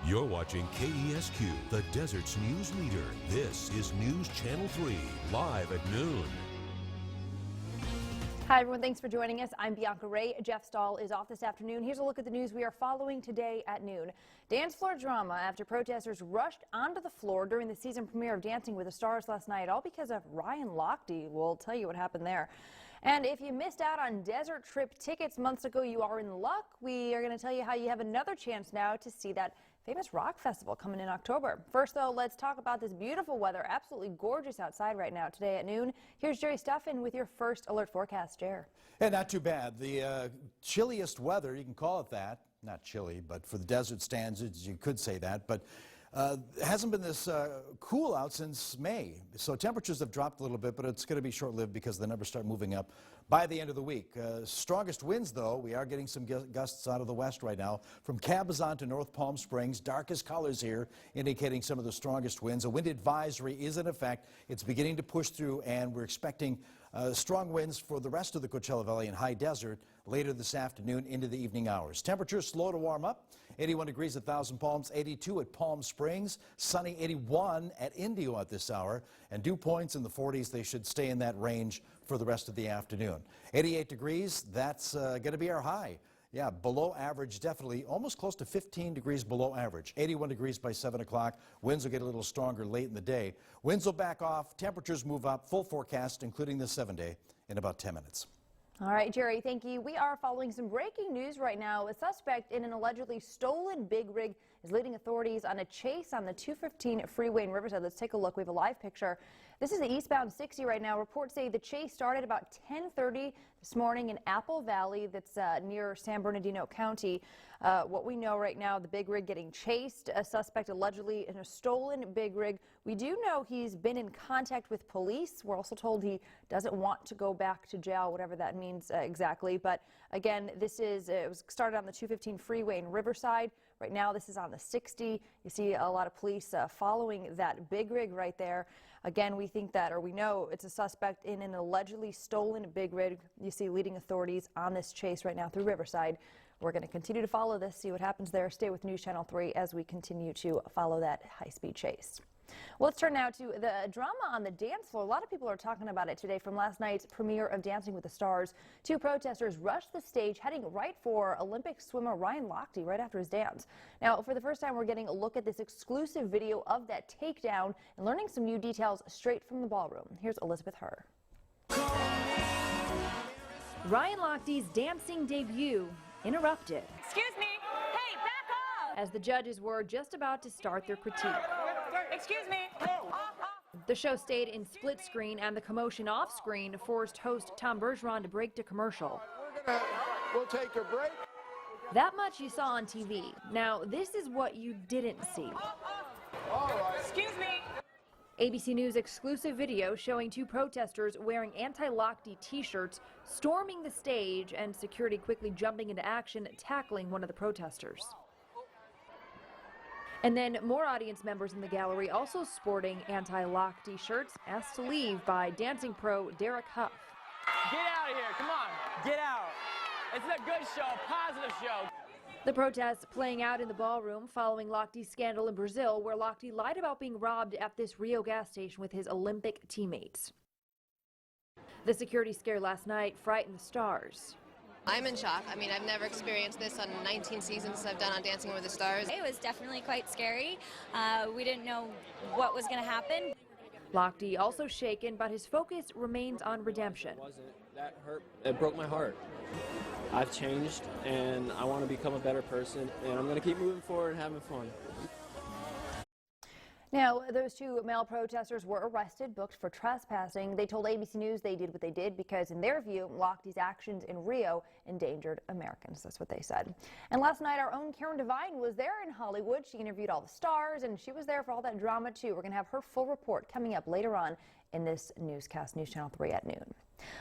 You're watching KESQ, the desert's news leader. This is News Channel 3, live at noon. Hi, everyone. Thanks for joining us. I'm Bianca Ray. Jeff Stahl is off this afternoon. Here's a look at the news we are following today at noon. Dance floor drama after protesters rushed onto the floor during the season premiere of Dancing with the Stars last night, all because of Ryan Lochte. We'll tell you what happened there. And if you missed out on desert trip tickets months ago, you are in luck. We are going to tell you how you have another chance now to see that famous rock festival coming in October. First, though, let's talk about this beautiful weather. Absolutely gorgeous outside right now today at noon. Here's Jerry Stuffin with your first alert forecast. Jer. Yeah, not too bad. The chilliest weather, you can call it that. Not chilly, but for the desert standards, you could say that. But it hasn't been this cool out since May. So temperatures have dropped a little bit, but it's going to be short-lived because the numbers start moving up by the end of the week. Strongest winds, though, we are getting some gusts out of the west right now. From Cabazon to North Palm Springs, darkest colors here indicating some of the strongest winds. A wind advisory is in effect. It's beginning to push through, and we're expecting strong winds for the rest of the Coachella Valley and high desert later this afternoon into the evening hours. Temperatures slow to warm up. 81 degrees at Thousand Palms, 82 at Palm Springs, sunny 81 at Indio at this hour, and dew points in the 40s. They should stay in that range for the rest of the afternoon. 88 degrees, that's going to be our high. Yeah, below average, definitely, almost close to 15 degrees below average. 81 degrees by 7 o'clock. Winds will get a little stronger late in the day. Winds will back off, temperatures move up, full forecast, including the 7-day, in about 10 minutes. All right, Jerry, thank you. We are following some breaking news right now. A suspect in an allegedly stolen big rig is leading authorities on a chase on the 215 freeway in Riverside. Let's take a look. We have a live picture. This is the eastbound 60 right now. Reports say the chase started about 10:30 this morning in Apple Valley, that's near San Bernardino County. What we know right now, the big rig getting chased, a suspect allegedly in a stolen big rig. We do know he's been in contact with police. We're also told he doesn't want to go back to jail, whatever that means exactly. But again, this is, it was started on the 215 freeway in Riverside. Right now, this is on the 60. You see a lot of police following that big rig right there. Again, we think that, or we know it's a suspect in an allegedly stolen big rig. You see leading authorities on this chase right now through Riverside. We're going to continue to follow this, see what happens there. Stay with News Channel 3 as we continue to follow that high-speed chase. Well, let's turn now to the drama on the dance floor. A lot of people are talking about it today from last night's premiere of Dancing with the Stars. Two protesters rushed the stage, heading right for Olympic swimmer Ryan Lochte right after his dance. Now, for the first time, we're getting a look at this exclusive video of that takedown and learning some new details straight from the ballroom. Here's Elizabeth Herr. Ryan Lochte's dancing debut interrupted. Excuse me. Hey, back off! As the judges were just about to start their critique. Excuse me. The show stayed in split screen, and the commotion off screen forced host Tom Bergeron to break to commercial. We'll take a break. That much you saw on TV. Now, this is what you didn't see. All right. Excuse me. ABC News exclusive video showing two protesters wearing anti-Lochte t-shirts storming the stage and security quickly jumping into action, tackling one of the protesters. And then more audience members in the gallery also sporting anti-Lochte shirts asked to leave by dancing pro Derek Huff. Get out of here, come on, get out. It's a good show, a positive show. The protests playing out in the ballroom following Lochte's scandal in Brazil, where Lochte lied about being robbed at this Rio gas station with his Olympic teammates. The security scare last night frightened the stars. I'm in shock. I mean, I've never experienced this on 19 seasons I've done on Dancing with the Stars. It was definitely quite scary. We didn't know what was going to happen. Lochte also shaken, but his focus remains on redemption. That hurt. It broke my heart. I've changed, and I want to become a better person, and I'm going to keep moving forward and having fun. Now, those two male protesters were arrested, booked for trespassing. They told ABC News they did what they did because, in their view, Lochte's actions in Rio endangered Americans. That's what they said. And last night, our own Karen Devine was there in Hollywood. She interviewed all the stars, and she was there for all that drama, too. We're going to have her full report coming up later on in this newscast, News Channel 3 at noon.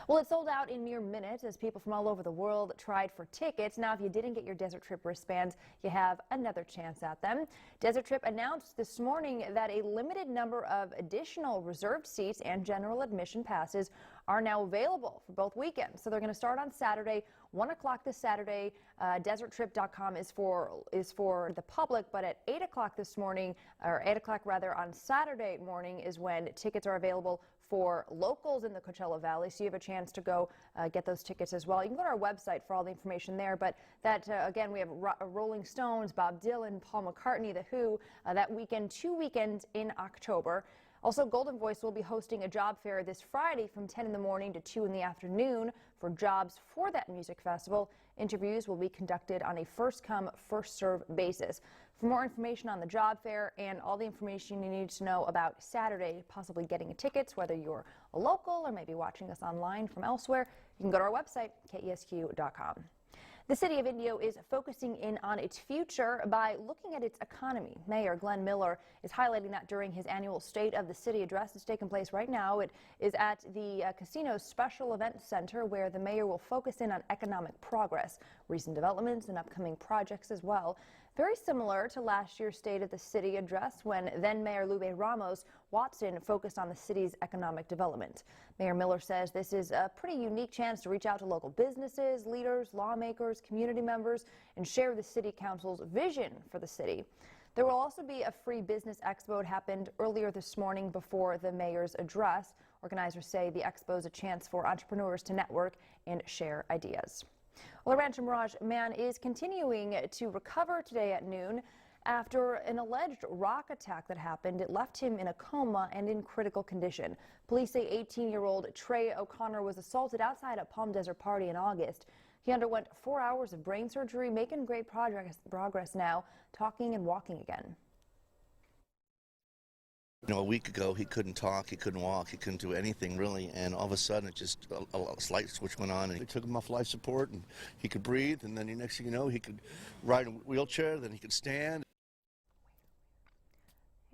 Well, it sold out in mere minutes as people from all over the world tried for tickets. Now, if you didn't get your Desert Trip wristbands, you have another chance at them. Desert Trip announced this morning that a limited number of additional reserved seats and general admission passes are now available for both weekends. So they're going to start on Saturday, 1 o'clock this Saturday. Deserttrip.com is for the public, but at 8 o'clock this morning, or 8 o'clock rather, on Saturday morning is when tickets are available for locals in the Coachella Valley, so you have a chance to go get those tickets as well. You can go to our website for all the information there, but that, again, we have Rolling Stones, Bob Dylan, Paul McCartney, The Who, that weekend, 2 weekends in October. Also, Golden Voice will be hosting a job fair this Friday from 10 in the morning to 2 in the afternoon for jobs for that music festival. Interviews will be conducted on a first-come, first-served basis. For more information on the job fair and all the information you need to know about Saturday, possibly getting tickets, whether you're a local or maybe watching us online from elsewhere, you can go to our website, KESQ.com. The city of Indio is focusing in on its future by looking at its economy. Mayor Glenn Miller is highlighting that during his annual State of the City address that's taking place right now. It is at the casino's special event center, where the mayor will focus in on economic progress, recent developments, and upcoming projects as well. Very similar to last year's State of the City address, when then-Mayor Lube Ramos Watson focused on the city's economic development. Mayor Miller says this is a pretty unique chance to reach out to local businesses, leaders, lawmakers, community members, and share the city council's vision for the city. There will also be a free business expo. It happened earlier this morning before the mayor's address. Organizers say the expo is a chance for entrepreneurs to network and share ideas. Well, the Rancho Mirage man is continuing to recover today at noon after an alleged rock attack that happened. It left him in a coma and in critical condition. Police say 18-year-old Trey O'Connor was assaulted outside a Palm Desert party in August. He underwent 4 hours of brain surgery, making great progress now, talking and walking again. You know, a week ago, he couldn't talk, he couldn't walk, he couldn't do anything really, and all of a sudden, it just a slight switch went on, and they took him off life support, and he could breathe, and then the next thing you know, he could ride a wheelchair, then he could stand.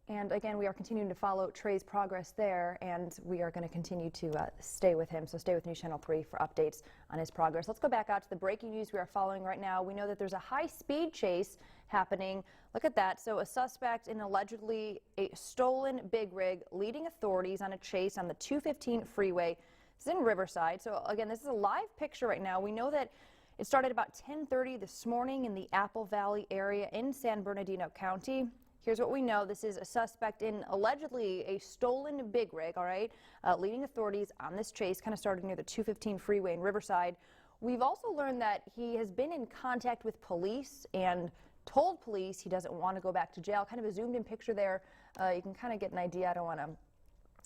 And again, we are continuing to follow Trey's progress there, and we are going to continue to stay with him. So stay with News Channel 3 for updates on his progress. Let's go back out to the breaking news we are following right now. We know that there's a high-speed chase happening. Look at that. So a suspect in allegedly a stolen big rig leading authorities on a chase on the 215 freeway. This is in Riverside. So again, this is a live picture right now. We know that it started about 10:30 this morning in the Apple Valley area in San Bernardino County. Here's what we know. This is a suspect in allegedly a stolen big rig, all right, leading authorities on this chase, kind of started near the 215 freeway in Riverside. We've also learned that he has been in contact with police and told police he doesn't want to go back to jail. Kind of a zoomed in picture there. You can kind of get an idea. I don't want to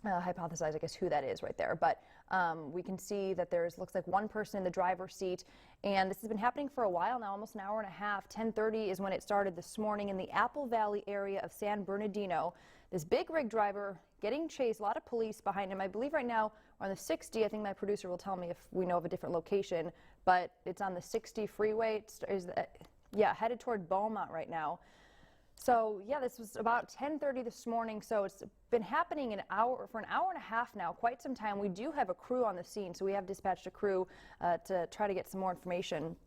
hypothesize, I guess, who that is right there. But we can see that looks like one person in the driver's seat. And this has been happening for a while now, almost an hour and a half. 10:30 is when it started this morning in the Apple Valley area of San Bernardino. This big rig driver getting chased, a lot of police behind him. I believe right now we're on the 60. I think my producer will tell me if we know of a different location. But it's on the 60 freeway. Headed toward Beaumont right now. So yeah, this was about 10:30 this morning. So it's been happening for an hour and a half now, quite some time. We do have a crew on the scene, so we have dispatched a crew to try to get some more information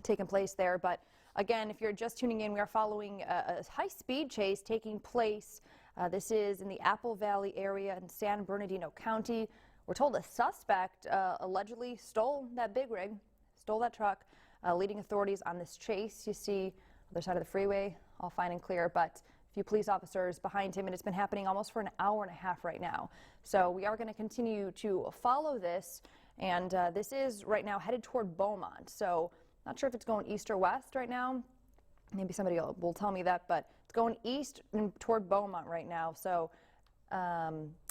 taking place there. But again, if you're just tuning in, we are following a high-speed chase taking place. This is in the Apple Valley area in San Bernardino County. We're told a suspect allegedly stole that big rig, stole that truck, leading authorities on this chase. You see other side of the freeway, all fine and clear, but a few police officers behind him, and it's been happening almost for an hour and a half right now. So we are going to continue to follow this, and this is right now headed toward Beaumont. So not sure if it's going east or west right now. Maybe somebody will tell me that, but it's going east and toward Beaumont right now. So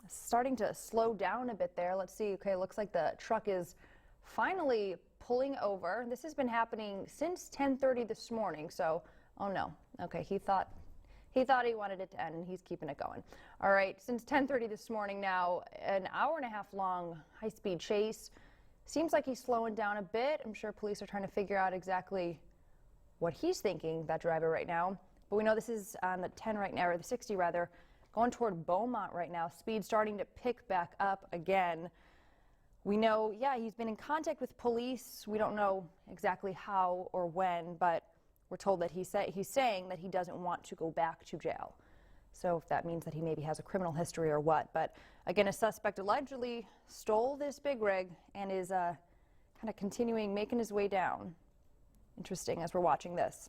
starting to slow down a bit there. Let's see. Okay, looks like the truck is finally pulling over. This has been happening since 10:30 this morning. So, oh no. Okay, he thought he wanted it to end, and he's keeping it going. All right, since 10:30 this morning now, an hour and a half long high-speed chase. Seems like he's slowing down a bit. I'm sure police are trying to figure out exactly what he's thinking, that driver right now. But we know this is on the 10 right now, or the 60 rather, going toward Beaumont right now. Speed starting to pick back up again. We know, yeah, he's been in contact with police. We don't know exactly how or when, but we're told that he's saying that he doesn't want to go back to jail. So if that means that he maybe has a criminal history or what. But again, a suspect allegedly stole this big rig and is kind kind of continuing, making his way down. Interesting as we're watching this.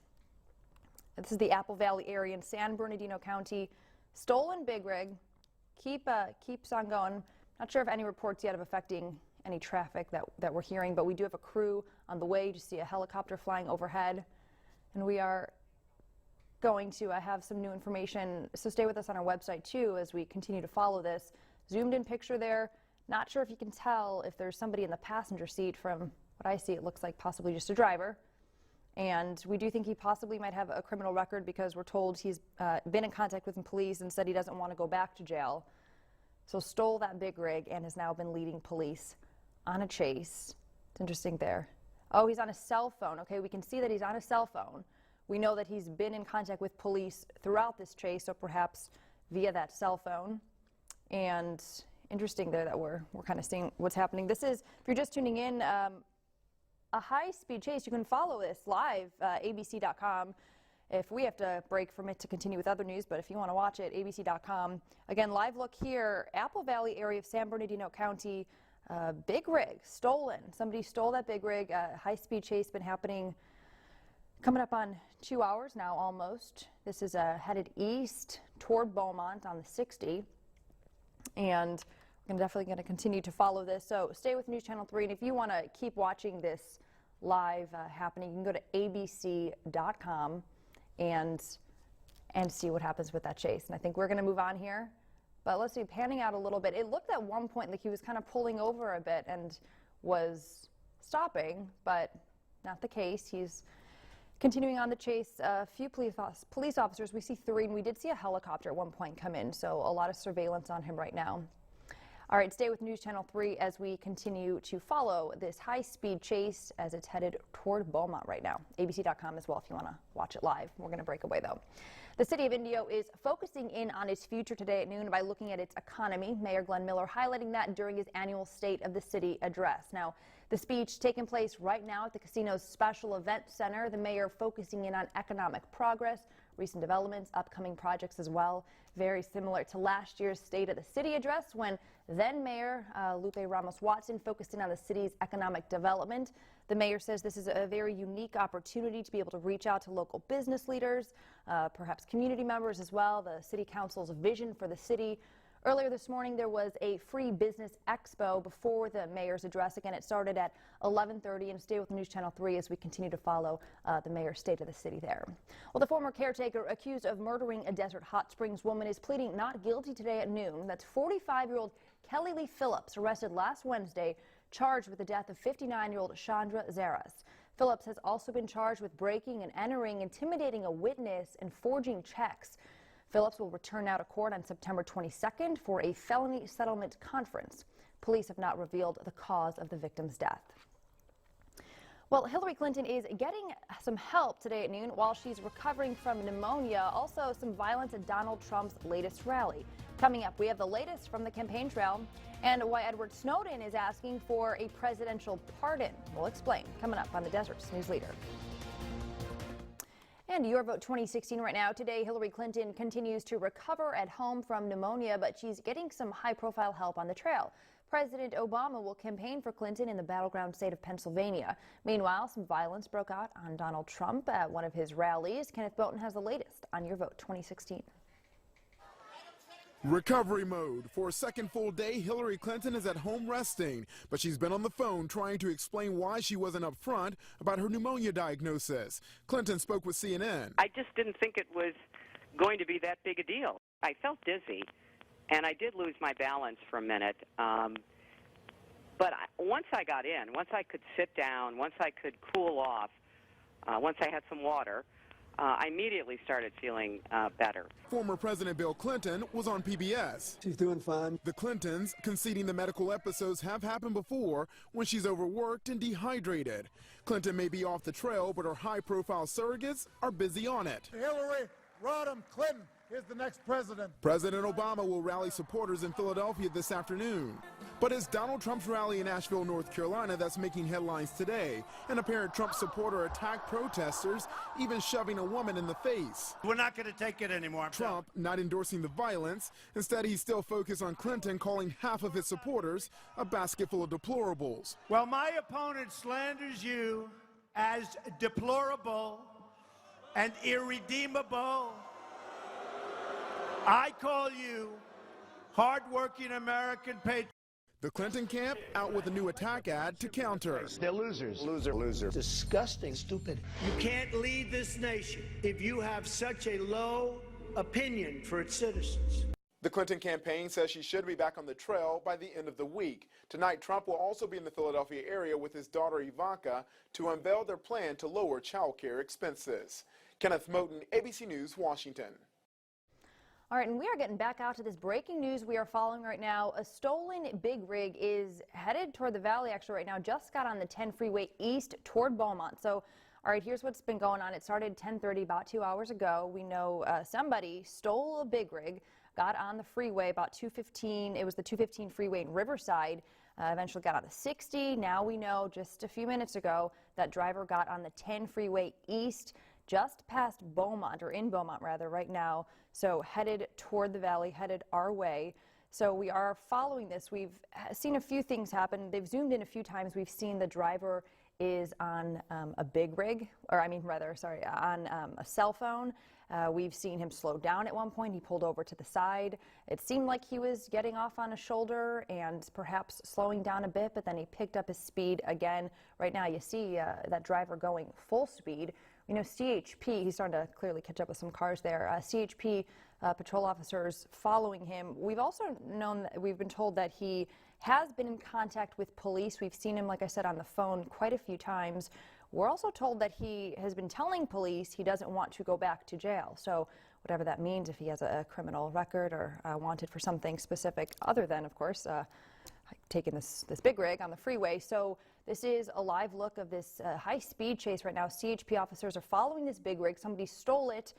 This is the Apple Valley area in San Bernardino County. Stolen big rig. Keeps on going. Not sure if any reports yet of affecting any traffic that we're hearing, but we do have a crew on the way. You see a helicopter flying overhead, and we are going to have some new information, so stay with us on our website too as we continue to follow this. Zoomed in picture there. Not sure if you can tell if there's somebody in the passenger seat. From what I see, it looks like possibly just a driver. And we do think he possibly might have a criminal record because we're told he's been in contact with the police and said he doesn't want to go back to jail. So stole that big rig and has now been leading police on a chase. It's interesting there. Oh, he's on a cell phone. Okay, we can see that he's on a cell phone. We know that he's been in contact with police throughout this chase, so perhaps via that cell phone. And interesting there that we're kind of seeing what's happening. This is, if you're just tuning in, a high-speed chase. You can follow this live, abc.com. If we have to break from it to continue with other news, but if you want to watch it, abc.com. Again, live look here, Apple Valley area of San Bernardino County, big rig stolen. Somebody stole that big rig. High-speed chase been happening coming up on 2 hours now almost. This is headed east toward Beaumont on the 60. And we're definitely going to continue to follow this. So stay with News Channel 3. And if you want to keep watching this live happening, you can go to abc.com and see what happens with that chase. And I think we're going to move on here. But let's see, panning out a little bit. It looked at one point like he was kind of pulling over a bit and was stopping, but not the case. He's continuing on the chase. A few police officers, we see 3, and we did see a helicopter at one point come in, so a lot of surveillance on him right now. All right, stay with News Channel 3 as we continue to follow this high-speed chase as it's headed toward Beaumont right now. abc.com as well if you want to watch it live. We're going to break away, though. The city of Indio is focusing in on its future today at noon by looking at its economy. Mayor Glenn Miller highlighting that during his annual State of the City address. Now, the speech taking place right now at the casino's special event center. The mayor focusing in on economic progress, recent developments, upcoming projects as well. Very similar to last year's State of the City address when then Mayor Lupe Ramos-Watson focused in on the city's economic development. The mayor says this is a very unique opportunity to be able to reach out to local business leaders, perhaps community members as well, the city council's vision for the city. Earlier this morning, there was a free business expo before the mayor's address. Again, it started at 11:30, and stay with News Channel 3 as we continue to follow the mayor's State of the City there. Well, the former caretaker accused of murdering a Desert Hot Springs woman is pleading not guilty today at noon. That's 45-year-old Kelly Lee Phillips, arrested last Wednesday, charged with the death of 59-year-old Chandra Zaras. Phillips has also been charged with breaking and entering, intimidating a witness, and forging checks. Phillips will return now to court on September 22nd for a felony settlement conference. Police have not revealed the cause of the victim's death. Well, Hillary Clinton is getting some help today at noon while she's recovering from pneumonia. Also, some violence at Donald Trump's latest rally. Coming up, we have the latest from the campaign trail and why Edward Snowden is asking for a presidential pardon. We'll explain coming up on the Desert's News Leader. And Your Vote 2016 right now. Today, Hillary Clinton continues to recover at home from pneumonia, but she's getting some high-profile help on the trail. President Obama will campaign for Clinton in the battleground state of Pennsylvania. Meanwhile, some violence broke out on Donald Trump at one of his rallies. Kenneth Boughton has the latest on Your Vote 2016. Recovery mode. For a second full day, Hillary Clinton is at home resting, but she's been on the phone trying to explain why she wasn't up front about her pneumonia diagnosis. Clinton spoke with CNN. I just didn't think it was going to be that big a deal. I felt dizzy, and I did lose my balance for a minute. But once I got in, once I could sit down, once I could cool off, once I had some water, I immediately started feeling better. Former President Bill Clinton was on PBS. She's doing fine. The Clintons conceding the medical episodes have happened before when she's overworked and dehydrated. Clinton may be off the trail, but her high-profile surrogates are busy on it. Hillary Rodham Clinton is the next president. President Obama will rally supporters in Philadelphia this afternoon. But it's Donald Trump's rally in Asheville, North Carolina that's making headlines today. An apparent Trump supporter attacked protesters, even shoving a woman in the face. We're not going to take it anymore. Trump not endorsing the violence. Instead, he's still focused on Clinton calling half of his supporters a basket full of deplorables. Well, my opponent slanders you as deplorable and irredeemable. I call you hardworking American patriots. The Clinton camp out with a new attack ad to counter. They're losers. Loser. Disgusting, stupid. You can't lead this nation if you have such a low opinion for its citizens. The Clinton campaign says she should be back on the trail by the end of the week. Tonight, Trump will also be in the Philadelphia area with his daughter Ivanka to unveil their plan to lower child care expenses. Kenneth Moten, ABC News, Washington. All right, and we are getting back out to this breaking news we are following right now. A stolen big rig is headed toward the valley actually right now. Just got on the 10 freeway east toward Beaumont. So, all right, here's what's been going on. It started 10:30 about 2 hours ago. We know somebody stole a big rig, got on the freeway about 215. It was the 215 freeway in Riverside. Eventually got on the 60. Now we know just a few minutes ago that driver got on the 10 freeway east, just past Beaumont, or in Beaumont rather, right now. So headed toward the valley, headed our way. So we are following this. We've seen a few things happen. They've zoomed in a few times. We've seen the driver is on a big rig, or I mean rather, sorry, on a cell phone. We've seen him slow down at one point. He pulled over to the side. It seemed like he was getting off on a shoulder and perhaps slowing down a bit, but then he picked up his speed again. Right now you see that driver going full speed. You know, CHP, he's starting to clearly catch up with some cars there. CHP patrol officers following him. We've also known, we've been told that he has been in contact with police. We've seen him, like I said, on the phone quite a few times. We're also told that he has been telling police he doesn't want to go back to jail. So whatever that means, if he has a criminal record or wanted for something specific other than, of course, taking this big rig on the freeway. So this is a live look of this high-speed chase right now. CHP officers are following this big rig. Somebody stole it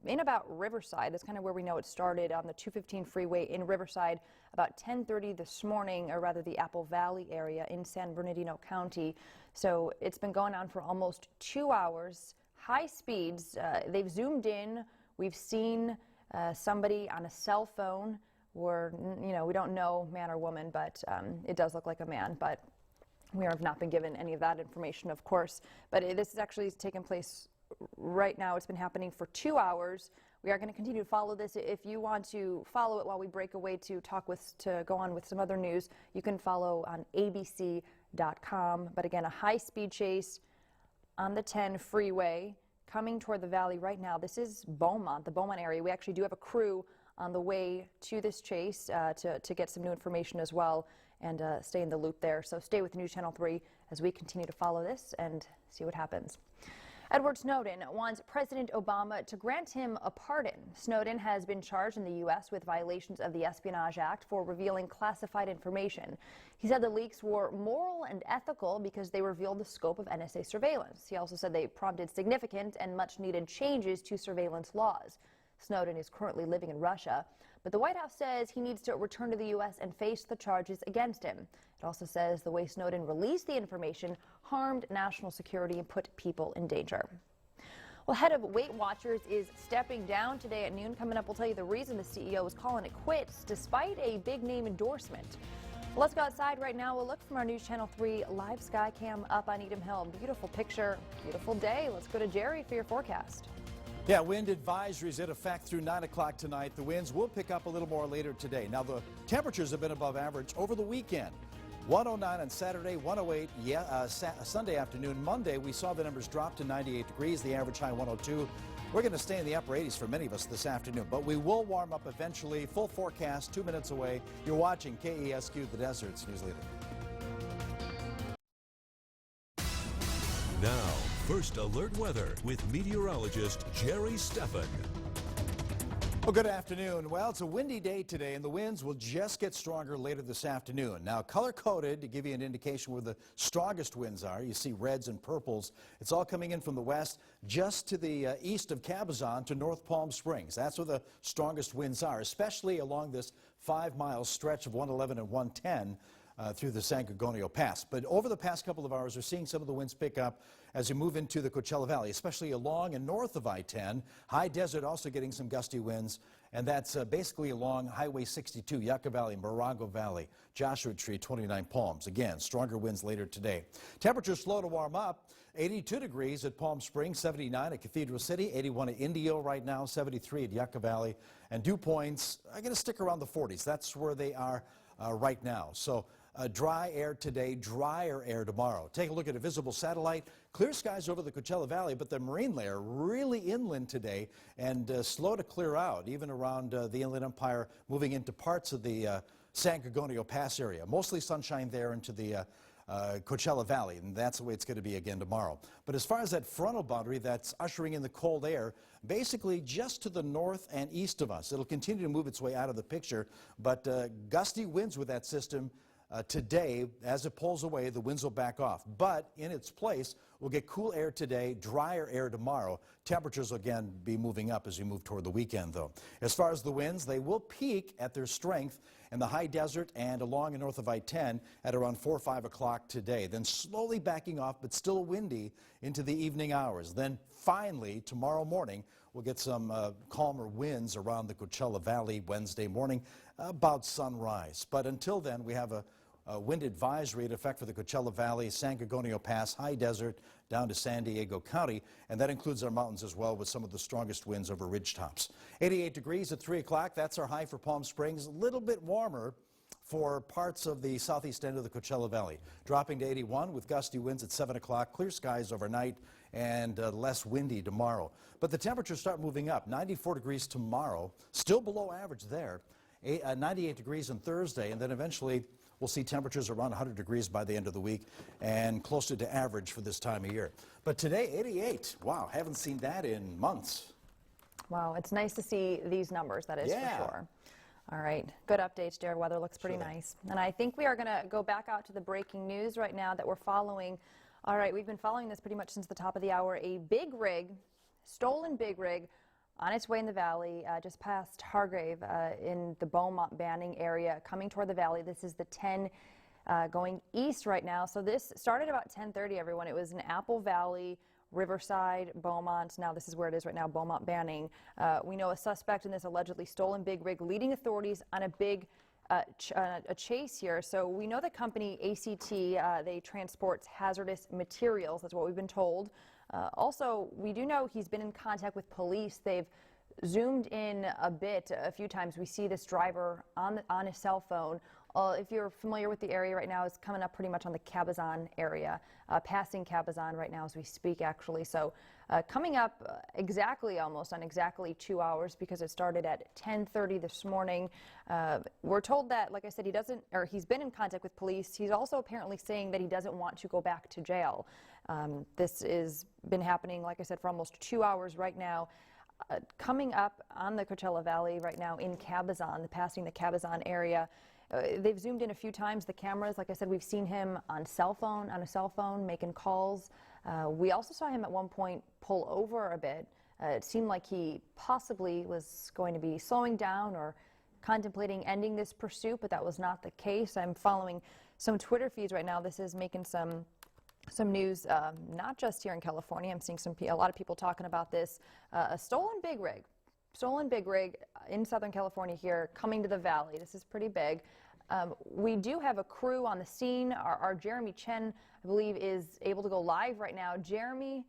in about Riverside. That's kind of where we know it started, on the 215 freeway in Riverside about 10:30 this morning, or rather the Apple Valley area in San Bernardino County. So it's been going on for almost 2 hours. High speeds. They've zoomed in. We've seen somebody on a cell phone. We don't know man or woman, but it does look like a man. But we have not been given any of that information, of course. But this is actually taking place right now. It's been happening for 2 hours. We are going to continue to follow this. If you want to follow it while we break away to go on with some other news, you can follow on abc.com. But again, a high-speed chase on the 10 freeway coming toward the valley right now. This is Beaumont, the Beaumont area. We actually do have a crew on the way to this chase to get some new information as well, and stay in the loop there. So stay with News Channel 3 as we continue to follow this and see what happens. Edward Snowden wants President Obama to grant him a pardon. Snowden has been charged in the U.S. with violations of the Espionage Act for revealing classified information. He said the leaks were moral and ethical because they revealed the scope of NSA surveillance. He also said they prompted significant and much-needed changes to surveillance laws. Snowden is currently living in Russia, but the White House says he needs to return to the U.S. and face the charges against him. It also says the way Snowden released the information harmed national security and put people in danger. Well, head of Weight Watchers is stepping down today at noon. Coming up, we'll tell you the reason the CEO is calling it quits despite a big name endorsement. Let's go outside right now. We'll look from our News Channel 3 live sky cam up on Needham Hill. Beautiful picture, beautiful day. Let's go to Jerry for your forecast. Yeah, wind advisories in effect through 9 o'clock tonight. The winds will pick up a little more later today. Now, the temperatures have been above average over the weekend. 109 on Saturday, 108 Sunday afternoon. Monday, we saw the numbers drop to 98 degrees, the average high 102. We're going to stay in the upper 80s for many of us this afternoon, but we will warm up eventually. Full forecast 2 minutes away. You're watching KESQ, the Desert's news leader. Now, First Alert Weather with meteorologist Jerry Steffen. Well, good afternoon. Well, it's a windy day today, and the winds will just get stronger later this afternoon. Now, color-coded to give you an indication where the strongest winds are. You see reds and purples. It's all coming in from the west, just to the east of Cabazon to North Palm Springs. That's where the strongest winds are, especially along this 5-mile stretch of 111 and 110 through the San Gorgonio Pass. But over the past couple of hours, we're seeing some of the winds pick up as you move into the Coachella Valley, especially along and north of I-10. High desert also getting some gusty winds, and that's basically along Highway 62, Yucca Valley, Morongo Valley, Joshua Tree, 29 Palms. Again, stronger winds later today. Temperatures slow to warm up. 82 degrees at Palm Springs, 79 at Cathedral City, 81 at Indio right now, 73 at Yucca Valley, and dew points are going to stick around the 40s. That's where they are right now. So dry air today, drier air tomorrow. Take a look at a visible satellite. Clear skies over the Coachella Valley, but the marine layer really inland today and slow to clear out, even around the Inland Empire, moving into parts of the San Gorgonio Pass area. Mostly sunshine there into the Coachella Valley, and that's the way it's going to be again tomorrow. But as far as that frontal boundary that's ushering in the cold air, basically just to the north and east of us. It'll continue to move its way out of the picture, but gusty winds with that system today. As it pulls away, the winds will back off. But in its place, we'll get cool air today, drier air tomorrow. Temperatures will again be moving up as we move toward the weekend, though. As far as the winds, they will peak at their strength in the high desert and along and north of I-10 at around 4 or 5 o'clock today. Then slowly backing off, but still windy into the evening hours. Then finally, tomorrow morning, we'll get some calmer winds around the Coachella Valley Wednesday morning about sunrise. But until then, we have a wind advisory in effect for the Coachella Valley, San Gorgonio Pass, high desert, down to San Diego County, and that includes our mountains as well with some of the strongest winds over ridgetops. 88 degrees at 3 o'clock, that's our high for Palm Springs. A little bit warmer for parts of the southeast end of the Coachella Valley. Dropping to 81 with gusty winds at 7 o'clock, clear skies overnight, and less windy tomorrow. But the temperatures start moving up. 94 degrees tomorrow, still below average there. 98 degrees on Thursday, and then eventually we'll see temperatures around 100 degrees by the end of the week and closer to average for this time of year. But today, 88. Wow, haven't seen that in months. Wow, it's nice to see these numbers, that is for sure. All right, good updates, Jared. Weather looks pretty nice. And I think we are going to go back out to the breaking news right now that we're following. All right, we've been following this pretty much since the top of the hour. A big rig, stolen big rig, on its way in the valley, just past Hargrave in the Beaumont Banning area, coming toward the valley. This is the 10 going east right now. So this started about 10:30, everyone. It was in Apple Valley, Riverside, Beaumont. Now this is where it is right now, Beaumont Banning. We know a suspect in this allegedly stolen big rig leading authorities on a big a chase here. So we know the company ACT, they transports hazardous materials. That's what we've been told. Also, we do know he's been in contact with police. They've zoomed in a bit a few times. We see this driver on his cell phone. If you're familiar with the area right now, it's coming up pretty much on the Cabazon area, passing Cabazon right now as we speak, actually. So coming up exactly almost on exactly 2 hours because it started at 10:30 this morning. We're told that, like I said, he's been in contact with police. He's also apparently saying that he doesn't want to go back to jail. This has been happening, like I said, for almost 2 hours right now. Coming up on the Coachella Valley right now in Cabazon, passing the Cabazon area. They've zoomed in a few times. The cameras, like I said, we've seen him on a cell phone, making calls. We also saw him at one point pull over a bit. It seemed like he possibly was going to be slowing down or contemplating ending this pursuit, but that was not the case. I'm following some Twitter feeds right now. This is making some news, not just here in California. I'm seeing a lot of people talking about this. A stolen big rig in Southern California here, coming to the valley. This is pretty big. We do have a crew on the scene. Our Jeremy Chen, I believe, is able to go live right now. Jeremy,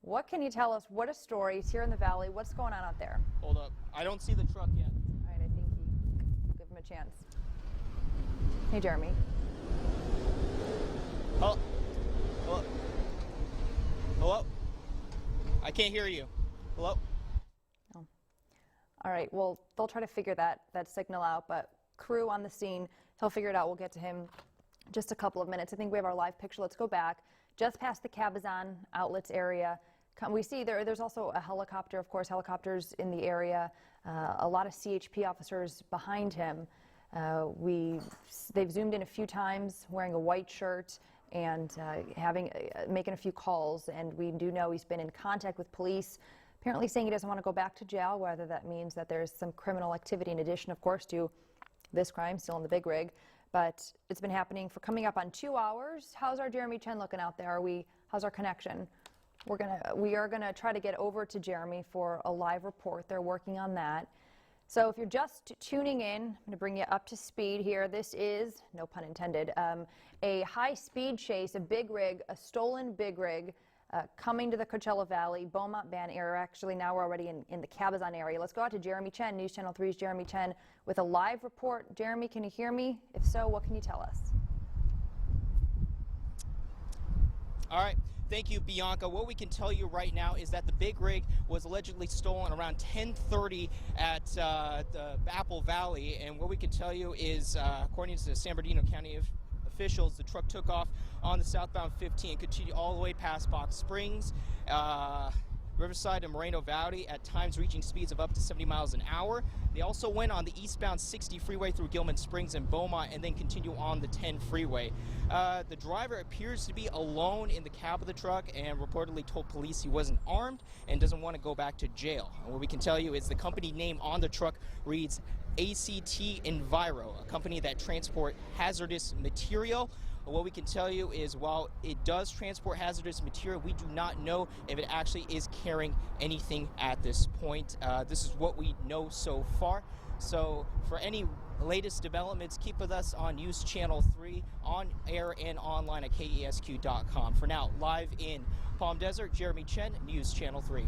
what can you tell us? What a story. He's here in the valley. What's going on out there? Hold up. I don't see the truck yet. All right, I think give him a chance. Hey, Jeremy. Oh. Hello? Hello? I can't hear you. Hello? Oh. All right, well, they'll try to figure that signal out, but crew on the scene, he'll figure it out. We'll get to him just a couple of minutes. I think we have our live picture. Let's go back just past the Cabazon Outlets area, We see there's also a helicopter, of course, helicopters in the area, a lot of CHP officers behind him. They've zoomed in a few times wearing a white shirt and making a few calls, and we do know he's been in contact with police, apparently saying he doesn't want to go back to jail, whether that means that there's some criminal activity in addition, of course, to this crime, still in the big rig. But it's been happening for coming up on 2 hours. How's our Jeremy Chen looking out there? How's our connection? We are gonna try to get over to Jeremy for a live report. They're working on that. So if you're just tuning in, I'm going to bring you up to speed here. This is, no pun intended, a high-speed chase, a big rig, a stolen big rig coming to the Coachella Valley, Beaumont Ban area. Actually, now we're already in the Cabazon area. Let's go out to Jeremy Chen, News Channel 3's Jeremy Chen, with a live report. Jeremy, can you hear me? If so, what can you tell us? All right. Thank you, Bianca. What we can tell you right now is that the big rig was allegedly stolen around 10:30 at the Apple Valley. And what we can tell you is, according to the San Bernardino County officials, the truck took off on the southbound 15 and continued all the way past Box Springs, Riverside, and Moreno Valley, at times reaching speeds of up to 70 miles an hour. They also went on the eastbound 60 freeway through Gilman Springs and Beaumont, and then continue on the 10 freeway. The driver appears to be alone in the cab of the truck and reportedly told police he wasn't armed and doesn't want to go back to jail. And what we can tell you is the company name on the truck reads ACT Enviro, a company that transport hazardous material. What we can tell you is, while it does transport hazardous material, we do not know if it actually is carrying anything at this point. This is what we know so far. So for any latest developments, keep with us on News Channel 3, on air and online at KESQ.com. For now, live in Palm Desert, Jeremy Chen, News Channel 3.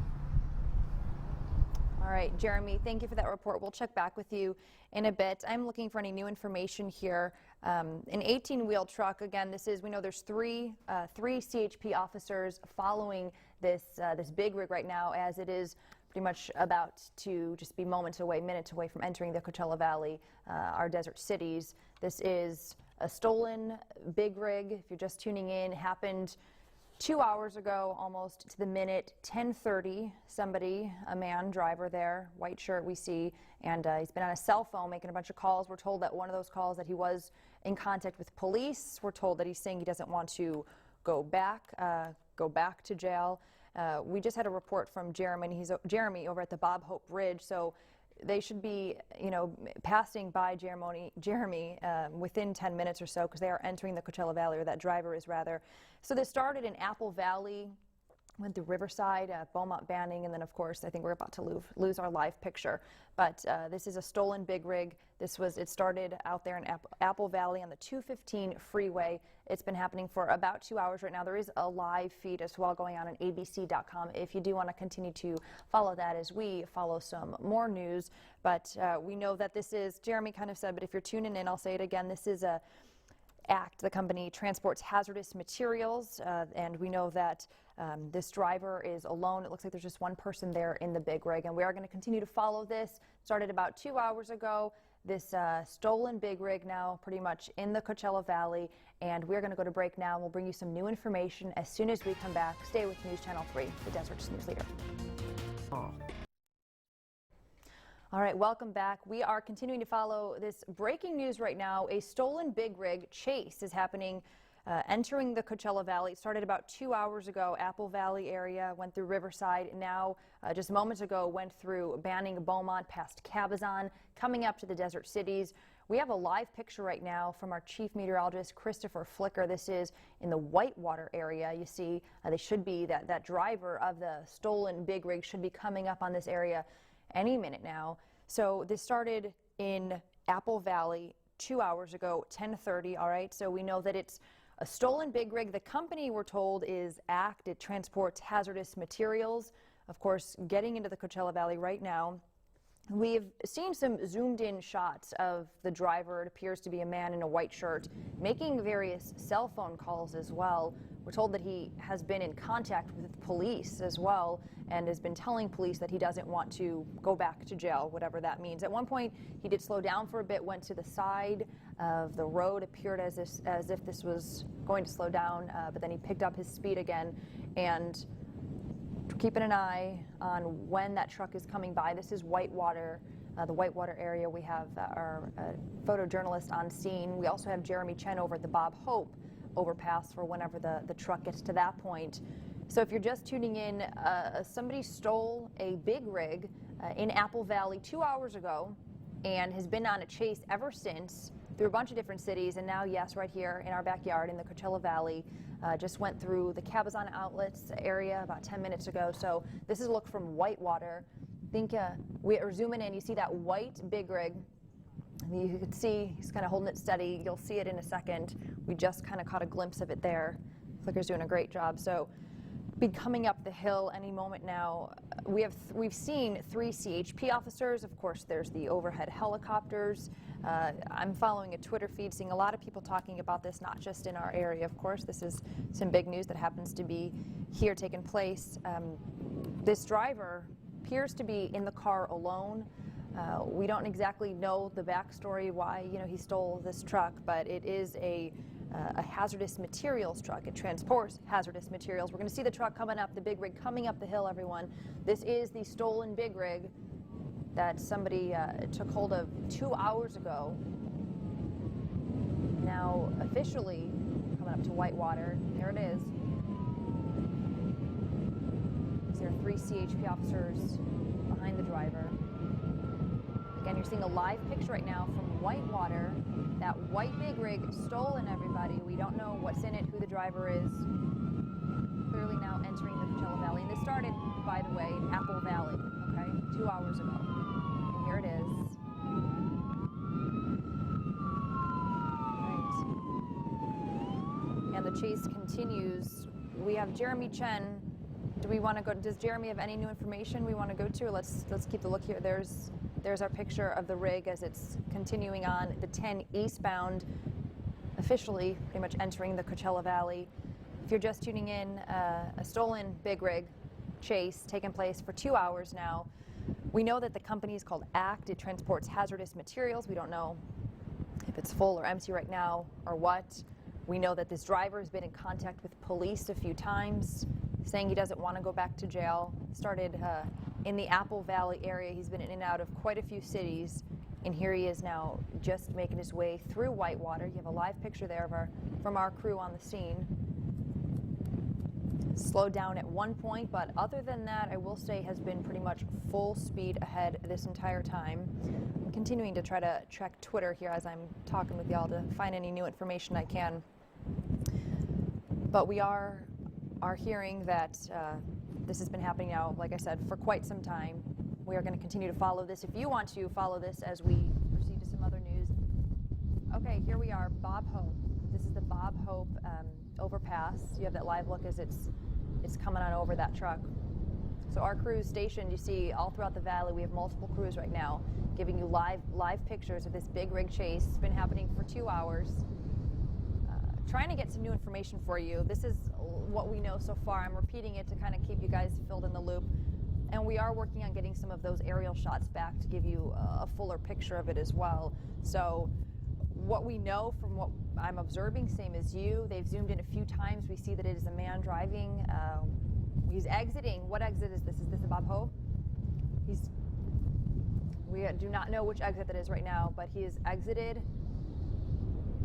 All right, Jeremy, thank you for that report. We'll check back with you in a bit. I'm looking for any new information here. An 18-wheel truck, again, we know there's three CHP officers following this big rig right now, as it is pretty much about to just be minutes away from entering the Coachella Valley, our desert cities. This is a stolen big rig. If you're just tuning in, happened 2 hours ago, almost to the minute, 10:30. A man, driver there, white shirt we see, and he's been on a cell phone making a bunch of calls. We're told that one of those calls that he was in contact with police. We're told that he's saying he doesn't want to go back to jail. We just had a report from Jeremy over at the Bob Hope Bridge, so they should be, passing by Jeremy within 10 minutes or so, because they are entering the Coachella Valley, or that driver is rather. So this started in Apple Valley, went through Riverside, Beaumont Banning, and then of course I think we're about to lose our live picture. But this is a stolen big rig. It started out there in Apple Valley on the 215 freeway. It's been happening for about 2 hours right now. There is a live feed as well going on abc.com if you do want to continue to follow that as we follow some more news. But we know that this is, Jeremy kind of said, but if you're tuning in, I'll say it again, this is ACT. The company transports hazardous materials, and we know that this driver is alone. It looks like there's just one person there in the big rig, and we are going to continue to follow this. Started about 2 hours ago. This stolen big rig now pretty much in the Coachella Valley, and we're going to go to break now, and we'll bring you some new information as soon as we come back. Stay with News Channel 3, the Desert's news leader. All right, welcome back. We are continuing to follow this breaking news right now. A stolen big rig chase is happening, entering the Coachella Valley. It started about 2 hours ago, Apple Valley area, went through Riverside. Now, just moments ago, went through Banning, Beaumont, past Cabazon, coming up to the desert cities. We have a live picture right now from our chief meteorologist, Christopher Flicker. This is in the Whitewater area. You see, they should be, that driver of the stolen big rig should be coming up on this area any minute now. So this started in Apple Valley 2 hours ago, 10:30. All right, so we know that it's a stolen big rig. The company, we're told, is ACT. It transports hazardous materials. Of course, getting into the Coachella Valley right now. We've seen some zoomed in shots of the driver. It appears to be a man in a white shirt making various cell phone calls as well. We're told that he has been in contact with police as well and has been telling police that he doesn't want to go back to jail, whatever that means. At one point, he did slow down for a bit, went to the side of the road, appeared as if this was going to slow down, but then he picked up his speed again and keeping an eye on when that truck is coming by. This is Whitewater, the Whitewater area. We have our photojournalist on scene. We also have Jeremy Chen over at the Bob Hope overpass for whenever the truck gets to that point. So if you're just tuning in, somebody stole a big rig in Apple Valley 2 hours ago and has been on a chase ever since through a bunch of different cities, and now, yes, right here in our backyard in the Coachella Valley. Just went through the Cabazon Outlets area about 10 minutes ago. So this is a look from Whitewater. I think we are zooming in. You see that white big rig. You can see he's kind of holding it steady. You'll see it in a second. We just kind of caught a glimpse of it there. Flicker's doing a great job. So be coming up the hill any moment now. We've seen 3 CHP officers. Of course, there's the overhead helicopters. I'm following a Twitter feed, seeing a lot of people talking about this, not just in our area, of course. This is some big news that happens to be here taking place. This driver appears to be in the car alone. We don't exactly know the backstory why he stole this truck, but it is a hazardous materials truck. It transports hazardous materials. We're going to see the truck coming up, the big rig coming up the hill, everyone. This is the stolen big rig that somebody took hold of 2 hours ago. Now officially coming up to Whitewater. There it is. There are 3 CHP officers behind the driver. Again, you're seeing a live picture right now from Whitewater. That white big rig stolen, everybody. We don't know what's in it, who the driver is. Clearly now entering the Coachella Valley. And this started, by the way, in Apple Valley, okay, 2 hours ago. And here it is. Right. And the chase continues. We have Jeremy Chen. Do we want to go? Does Jeremy have any new information we want to go to? Let's keep the look here. There's our picture of the rig as it's continuing on the 10 eastbound, officially pretty much entering the Coachella Valley. If you're just tuning in, a stolen big rig chase taking place for 2 hours now. We know that the company is called ACT. It transports hazardous materials. We don't know if it's full or empty right now or what. We know that this driver has been in contact with police a few times, saying he doesn't want to go back to jail. Started in the Apple Valley area. He's been in and out of quite a few cities, and here he is now just making his way through Whitewater. You have a live picture there from our crew on the scene. Slowed down at one point, but other than that, I will say has been pretty much full speed ahead this entire time. I'm continuing to try to check Twitter here as I'm talking with y'all to find any new information I can. But we are hearing that this has been happening now, like I said, for quite some time. We are going to continue to follow this. If you want to follow this as we proceed to some other news. Okay, here we are, Bob Hope. This is the Bob Hope overpass. You have that live look as it's coming on over that truck. So our crews stationed, you see, all throughout the valley. We have multiple crews right now giving you live pictures of this big rig chase. It's been happening for 2 hours. Trying to get some new information for you. This is what we know so far. I'm repeating it to kind of keep you guys filled in the loop. And we are working on getting some of those aerial shots back to give you a fuller picture of it as well. So what we know from what I'm observing, same as you, they've zoomed in a few times. We see that it is a man driving. He's exiting. What exit is this? Is this the Bob Hope? We do not know which exit that is right now, but he has exited,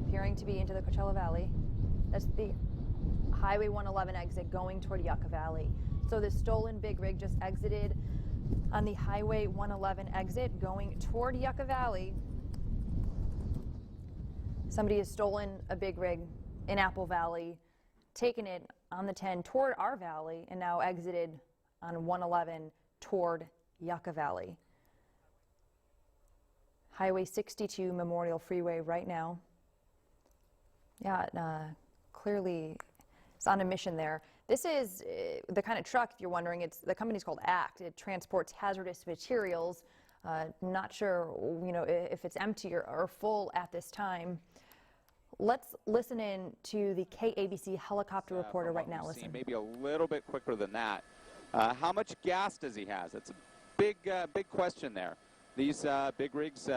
appearing to be into the Coachella Valley. That's the Highway 111 exit going toward Yucca Valley. So the stolen big rig just exited on the Highway 111 exit going toward Yucca Valley. Somebody has stolen a big rig in Apple Valley, taken it on the 10 toward our valley, and now exited on 111 toward Yucca Valley. Highway 62 Memorial Freeway right now. Yeah, clearly it's on a mission there. This is the kind of truck, if you're wondering, the company's called ACT. It transports hazardous materials. Not sure, if it's empty or full at this time. Let's listen in to the KABC helicopter reporter right now. Listen. Maybe a little bit quicker than that. How much gas does he have? That's a big question there. These big rigs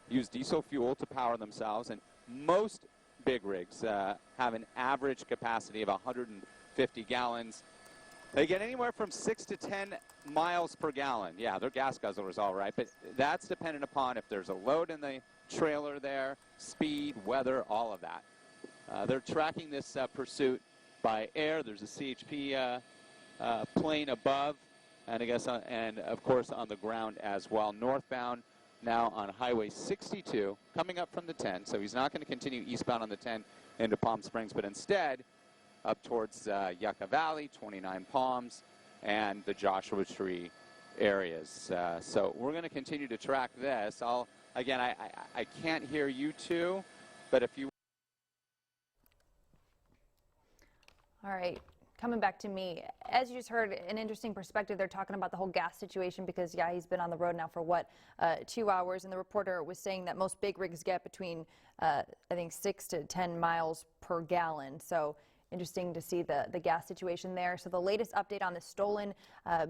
use diesel fuel to power themselves, and most big rigs have an average capacity of 150 gallons. They get anywhere from 6 to 10 miles per gallon. Yeah, they're gas guzzlers, all right, but that's dependent upon if there's a load in the trailer there, speed, weather, all of that. They're tracking this pursuit by air. There's a CHP plane above, and I guess, and of course on the ground as well. Northbound now on Highway 62, coming up from the 10. So he's not going to continue eastbound on the 10 into Palm Springs, but instead up towards Yucca Valley, 29 Palms, and the Joshua Tree areas. So we're going to continue to track this. Again, I can't hear you two, but if you... All right. Coming back to me, as you just heard, an interesting perspective. They're talking about the whole gas situation because, yeah, he's been on the road now for, 2 hours. And the reporter was saying that most big rigs get between, I think, 6 to 10 miles per gallon. So interesting to see the gas situation there. So the latest update on the stolen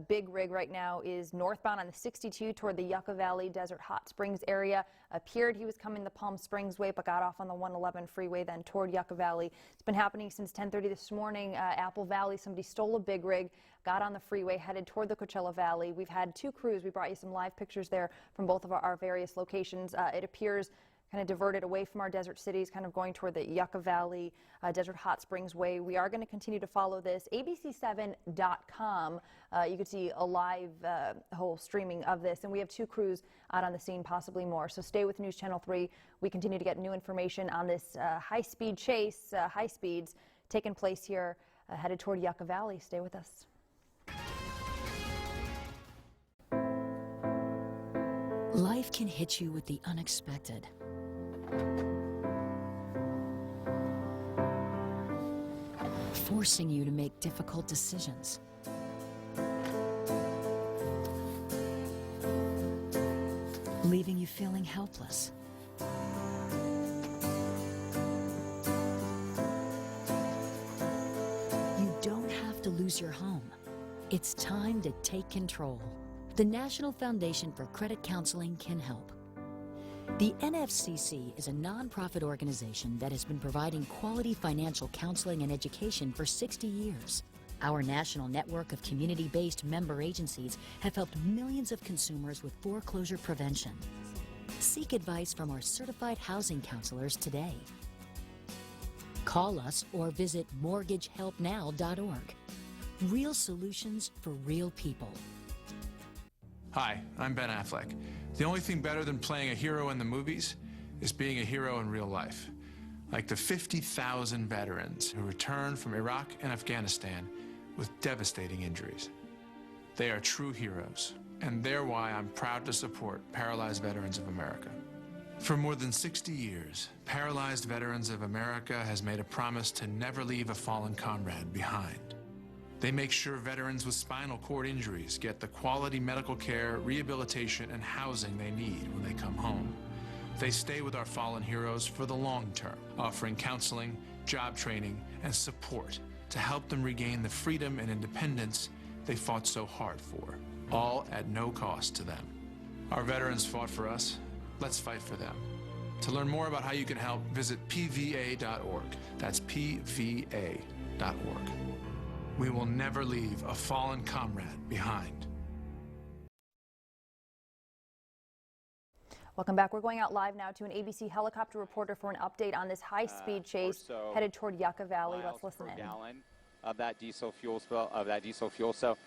big rig right now is northbound on the 62 toward the Yucca Valley Desert Hot Springs area. Appeared he was coming the Palm Springs way, but got off on the 111 freeway then toward Yucca Valley. It's been happening since 10:30 this morning. Apple Valley, somebody stole a big rig, got on the freeway, headed toward the Coachella Valley. We've had 2 crews. We brought you some live pictures there from both of our various locations. It appears kind of diverted away from our desert cities, kind of going toward the Yucca Valley, Desert Hot Springs way. We are going to continue to follow this. ABC7.com, you can see a live whole streaming of this, and we have 2 crews out on the scene, possibly more. So stay with News Channel 3. We continue to get new information on this high-speed chase, high speeds taking place here, headed toward Yucca Valley. Stay with us. Life can hit you with the unexpected. Forcing you to make difficult decisions. Leaving you feeling helpless. You don't have to lose your home. It's time to take control. The National Foundation for Credit Counseling can help. The NFCC is a nonprofit organization that has been providing quality financial counseling and education for 60 years. Our national network of community-based member agencies have helped millions of consumers with foreclosure prevention. Seek advice from our certified housing counselors today. Call us or visit mortgagehelpnow.org. Real solutions for real people. Hi, I'm Ben Affleck. The only thing better than playing a hero in the movies is being a hero in real life. Like the 50,000 veterans who returned from Iraq and Afghanistan with devastating injuries. They are true heroes, and they're why I'm proud to support Paralyzed Veterans of America. For more than 60 years, Paralyzed Veterans of America has made a promise to never leave a fallen comrade behind. They make sure veterans with spinal cord injuries get the quality medical care, rehabilitation, and housing they need when they come home. They stay with our fallen heroes for the long term, offering counseling, job training, and support to help them regain the freedom and independence they fought so hard for, all at no cost to them. Our veterans fought for us. Let's fight for them. To learn more about how you can help, visit pva.org. That's pva.org. We will never leave a fallen comrade behind. Welcome back. We're going out live now to an ABC helicopter reporter for an update on this high-speed chase headed toward Yucca Valley. Let's listen in. Gallon of that diesel fuel So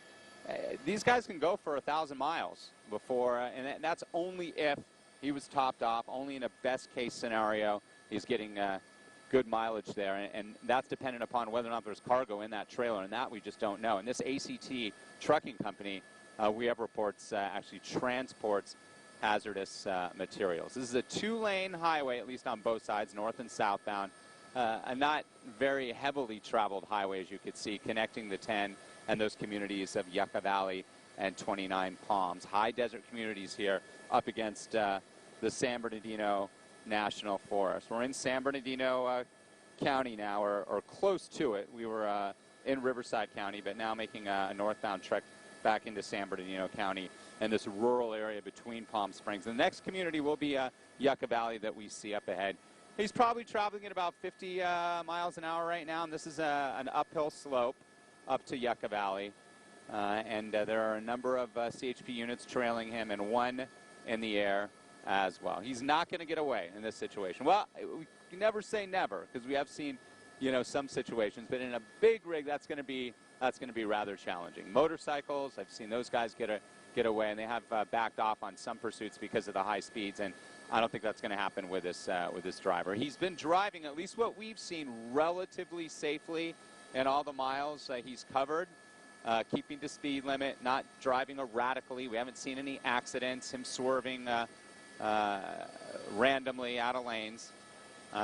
these guys can go for 1,000 miles before, and that's only if he was topped off. Only in a best-case scenario, he's getting good mileage there, and that's dependent upon whether or not there's cargo in that trailer, and that we just don't know. And this ACT trucking company, we have reports, actually transports hazardous materials. This is a 2-lane highway, at least on both sides, north and southbound, a not very heavily traveled highway, as you could see, connecting the 10 and those communities of Yucca Valley and 29 Palms. High desert communities here up against the San Bernardino National Forest. We're in San Bernardino County now, or close to it. We were in Riverside County, but now making a northbound trek back into San Bernardino County and this rural area between Palm Springs. The next community will be Yucca Valley that we see up ahead. He's probably traveling at about 50 miles an hour right now, and this is an uphill slope. up to Yucca Valley. And there are a number of CHP units trailing him and one in the air as well. He's not going to get away in this situation. Well, we never say never, because we have seen, you know, some situations, but in a big rig, that's going to be rather challenging. Motorcycles, I've seen those guys get away, and they have backed off on some pursuits because of the high speeds, and I don't think that's going to happen with this driver. He's been driving, at least what we've seen, relatively safely in all the miles he's covered. Keeping to speed limit, not driving erratically. We haven't seen any accidents, him swerving randomly out of lanes,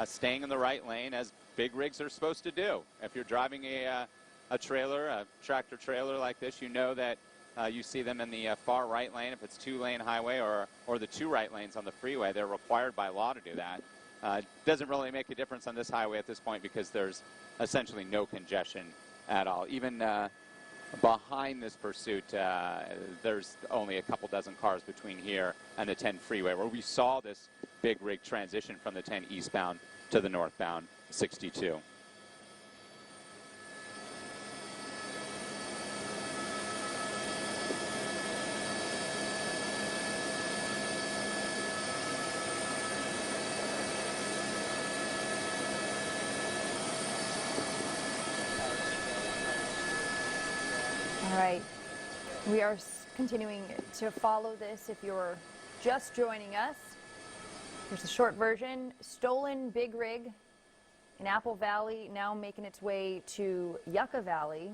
staying in the right lane as big rigs are supposed to do. If you're driving a trailer, a tractor trailer like this, you know that you see them in the far right lane. If it's two-lane highway or the two right lanes on the freeway, they're required by law to do that. Doesn't really make a difference on this highway at this point because there's essentially no congestion at all. Even behind this pursuit, there's only a couple dozen cars between here and the 10 freeway, where we saw this big rig transition from the 10 eastbound to the northbound 62. All right, we are continuing to follow this. If you're just joining us, here's a short version. Stolen big rig in Apple Valley, now making its way to Yucca Valley.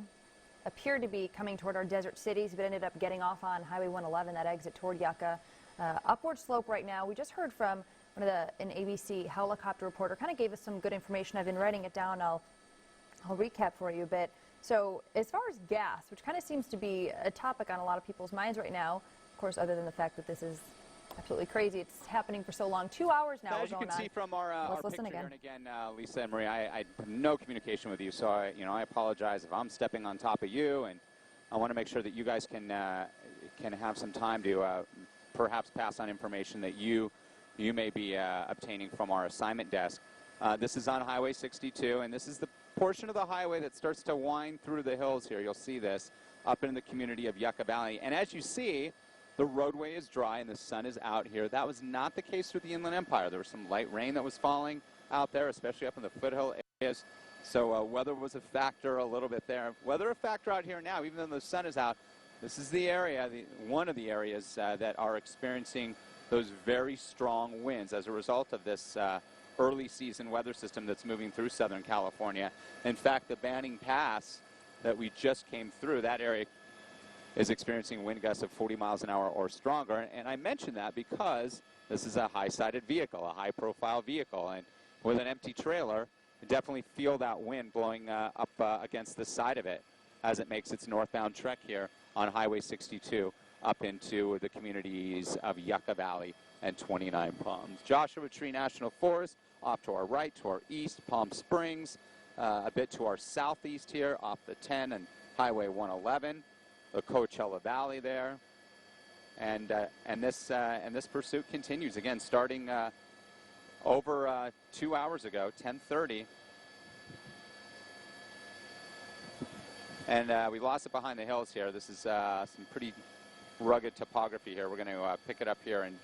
Appeared to be coming toward our desert cities, but ended up getting off on Highway 111, that exit toward Yucca. Upward slope right now. We just heard from an ABC helicopter reporter, kind of gave us some good information. I've been writing it down. I'll recap for you a bit. So as far as gas, which kind of seems to be a topic on a lot of people's minds right now, of course, other than the fact that this is absolutely crazy. It's happening for so long. 2 hours now. As you can see from our picture here, and again, Lisa and Marie, I have no communication with you, so I apologize if I'm stepping on top of you, and I want to make sure that you guys can have some time to perhaps pass on information that you may be obtaining from our assignment desk. This is on Highway 62, and this is the portion of the highway that starts to wind through the hills here. You'll see this up in the community of Yucca Valley. And as you see, the roadway is dry and the sun is out here. That was not the case with the Inland Empire. There was some light rain that was falling out there, especially up in the foothill areas. So weather was a factor a little bit there. Weather a factor out here now, even though the sun is out. This is the area, one of the areas that are experiencing those very strong winds as a result of this early season weather system that's moving through Southern California. In fact, the Banning Pass that we just came through, that area is experiencing wind gusts of 40 miles an hour or stronger. And I mention that because this is a high-sided vehicle, a high-profile vehicle. And with an empty trailer, you definitely feel that wind blowing up against the side of it as it makes its northbound trek here on Highway 62 up into the communities of Yucca Valley and 29 Palms. Joshua Tree National Forest off to our right, to our east, Palm Springs, a bit to our southeast here off the 10 and Highway 111, the Coachella Valley there, and this pursuit continues again, starting over 2 hours ago, 10:30, and we lost it behind the hills here. This is some pretty rugged topography here. We're going to pick it up here in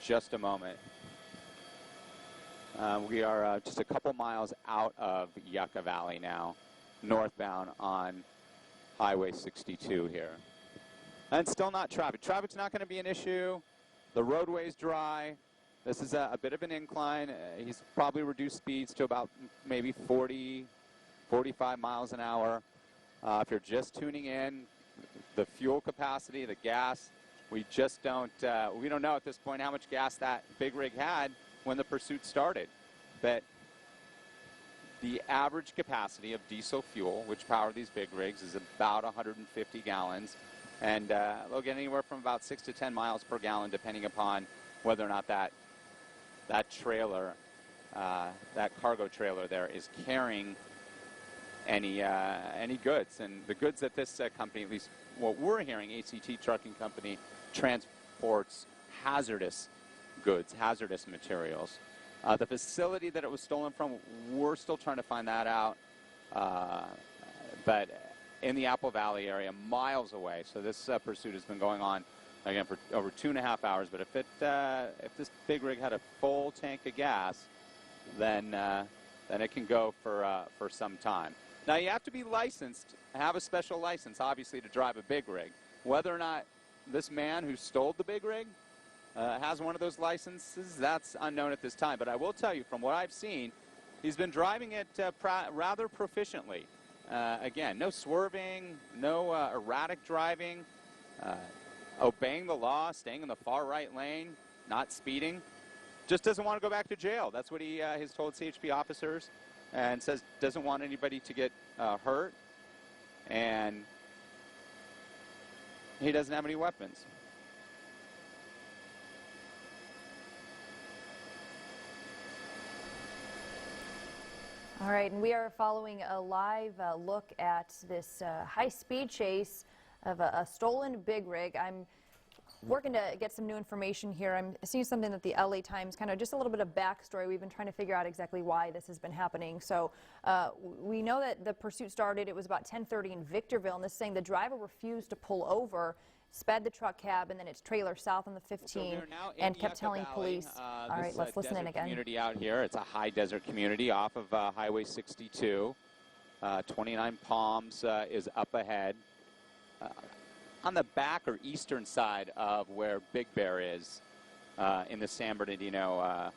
just a moment. We are just a couple miles out of Yucca Valley now, northbound on Highway 62 here. And still not traffic. Traffic's not going to be an issue. The roadway's dry. This is a bit of an incline. He's probably reduced speeds to about maybe 40, 45 miles an hour. If you're just tuning in, the fuel capacity, the gas, we just don't know at this point how much gas that big rig had when the pursuit started. But the average capacity of diesel fuel, which power these big rigs, is about 150 gallons. And they'll get anywhere from about 6 to 10 miles per gallon, depending upon whether or not that trailer, that cargo trailer there, is carrying any goods. And the goods that this company, at least what we're hearing, ACT Trucking Company, transports hazardous goods, hazardous materials. The facility that it was stolen from, we're still trying to find that out. but in the Apple Valley area, miles away. So this pursuit has been going on, again, for over 2.5 hours. But if this big rig had a full tank of gas, then it can go for some time. Now, you have to be licensed, have a special license, obviously, to drive a big rig. Whether or not this man who stole the big rig has one of those licenses, that's unknown at this time. But I will tell you, from what I've seen, he's been driving it rather proficiently. Again, no swerving, no erratic driving, obeying the law, staying in the far right lane, not speeding. Just doesn't want to go back to jail. That's what he has told CHP officers, and says doesn't want anybody to get hurt, and he doesn't have any weapons. All right, and we are following a live look at this high-speed chase of a stolen big rig. I'm working to get some new information here. I'm seeing something that the LA Times, kind of just a little bit of backstory. We've been trying to figure out exactly why this has been happening. So we know that the pursuit started, it was about 10:30 in Victorville, and this is saying the driver refused to pull over, sped the truck cab and then its trailer south on the 15 and kept telling police. All right, let's listen in again. Community out here. It's a high desert community off of Highway 62. 29 Palms is up ahead. On the back or eastern side of where Big Bear is in the San Bernardino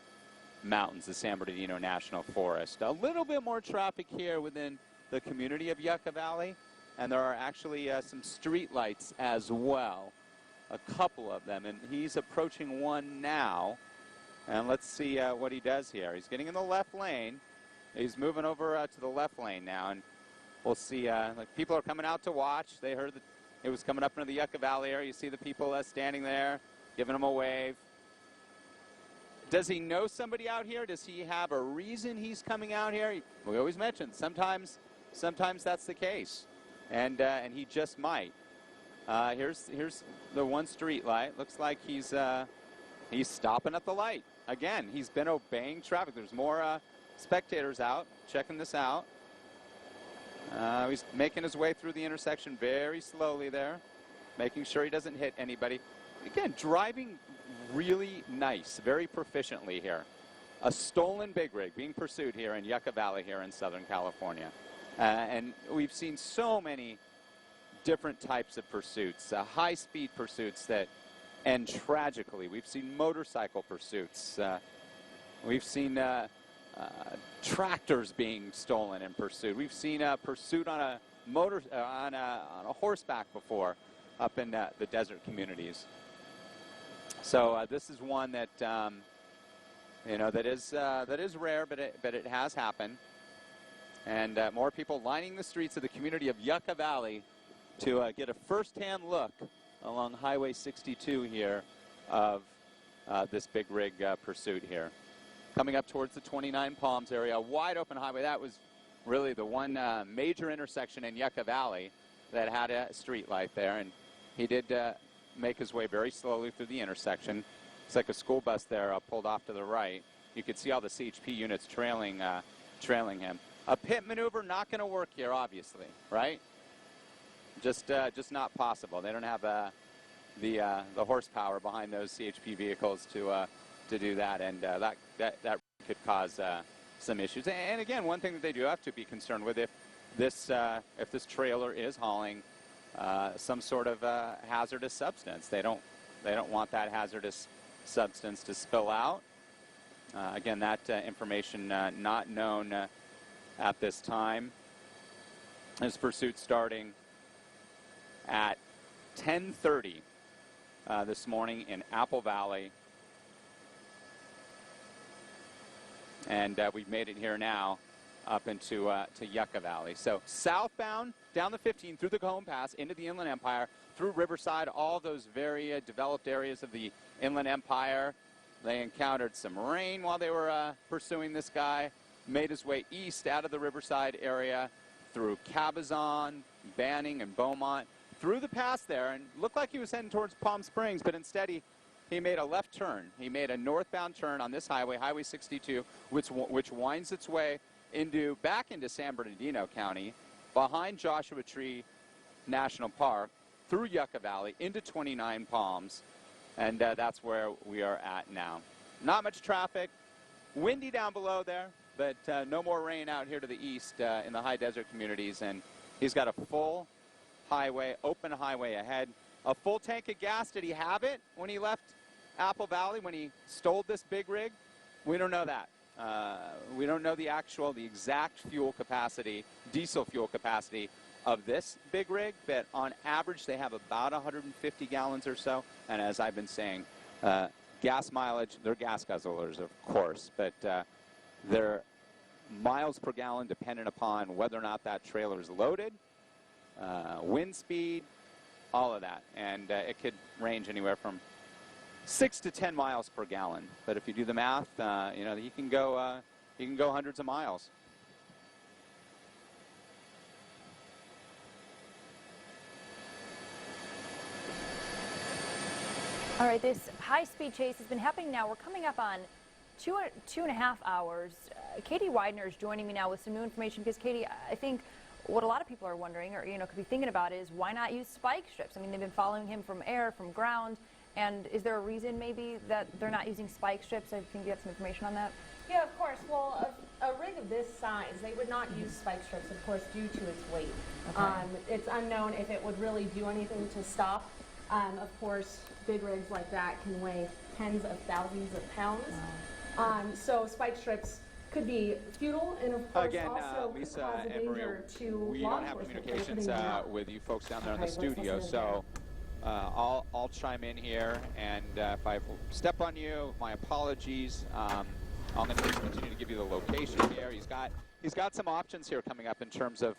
Mountains, the San Bernardino National Forest. A little bit more traffic here within the community of Yucca Valley, and there are actually some street lights as well, a couple of them, and he's approaching one now, and let's see what he does here. He's getting in the left lane. He's moving over to the left lane now, and we'll see, like, people are coming out to watch. They heard that it was coming up into the Yucca Valley area. You see the people standing there, giving him a wave. Does he know somebody out here? Does he have a reason he's coming out here? We always mention sometimes that's the case, and he just might. Here's the one street light. Looks like he's stopping at the light again. He's been obeying traffic. There's more spectators out checking this out. He's making his way through the intersection very slowly there, making sure he doesn't hit anybody. Again, driving really nice, very proficiently here. A stolen big rig being pursued here in Yucca Valley here in Southern California. And we've seen so many different types of pursuits, high-speed pursuits that end tragically. We've seen motorcycle pursuits. We've seen tractors being stolen and pursued. We've seen a pursuit on a on a horseback before up in the desert communities. So this is one that that is rare, but it has happened, and more people lining the streets of the community of Yucca Valley to get a first-hand look along Highway 62 here of this big rig pursuit here. Coming up towards the 29 Palms area, a wide open highway. That was really the one major intersection in Yucca Valley that had a street light there, and he did make his way very slowly through the intersection. It's like a school bus there pulled off to the right. You could see all the CHP units trailing him. A pit maneuver not going to work here, obviously, right? Just not possible. They don't have the horsepower behind those CHP vehicles to do that, and that could cause some issues. And again, one thing that they do have to be concerned with, if this trailer is hauling some sort of hazardous substance, they don't want that hazardous substance to spill out. Again, that information not known at this time. This pursuit starting at 10:30 this morning in Apple Valley. And we've made it here now up into to Yucca Valley. So southbound down the 15 through the Cajon Pass into the Inland Empire, through Riverside, all those very developed areas of the Inland Empire. They encountered some rain while they were pursuing this guy, made his way east out of the Riverside area through Cabazon, Banning, and Beaumont, through the pass there, and looked like he was heading towards Palm Springs, but instead he made a left turn. He made a northbound turn on this highway, Highway 62, which winds its way back into San Bernardino County, behind Joshua Tree National Park, through Yucca Valley, into 29 Palms, and that's where we are at now. Not much traffic, windy down below there, but no more rain out here to the east in the high desert communities, and he's got a full highway, open highway ahead. A full tank of gas. Did he have it when he left Apple Valley, when he stole this big rig? We don't know that. We don't know the exact fuel capacity, diesel fuel capacity of this big rig, but on average they have about 150 gallons or so. And as I've been saying, gas mileage, they're gas guzzlers, of course, but they're miles per gallon dependent upon whether or not that trailer is loaded, wind speed, all of that. And it could range anywhere from 6 to 10 miles per gallon. But if you do the math, you know, you can go hundreds of miles. All right, this high-speed chase has been happening now. We're coming up on two and a half hours. Katie Widener is joining me now with some new information because, Katie, I think what a lot of people are wondering, or could be thinking about, is why not use spike strips? I mean, they've been following him from air, from ground, and is there a reason maybe that they're not using spike strips? I think you have some information on that. Yeah, of course. Well, a rig of this size, they would not use spike strips, of course, due to its weight. Okay. It's unknown if it would really do anything to stop. Of course, big rigs like that can weigh tens of thousands of pounds. Wow. So spike strips could be futile, and of course Again, also Lisa cause a and danger Maria, to we law don't have enforcement. communications with you folks down there in the studio, so I'll chime in here, and if I step on you, my apologies. I'm going to continue to give you the location here. He's got some options here coming up in terms of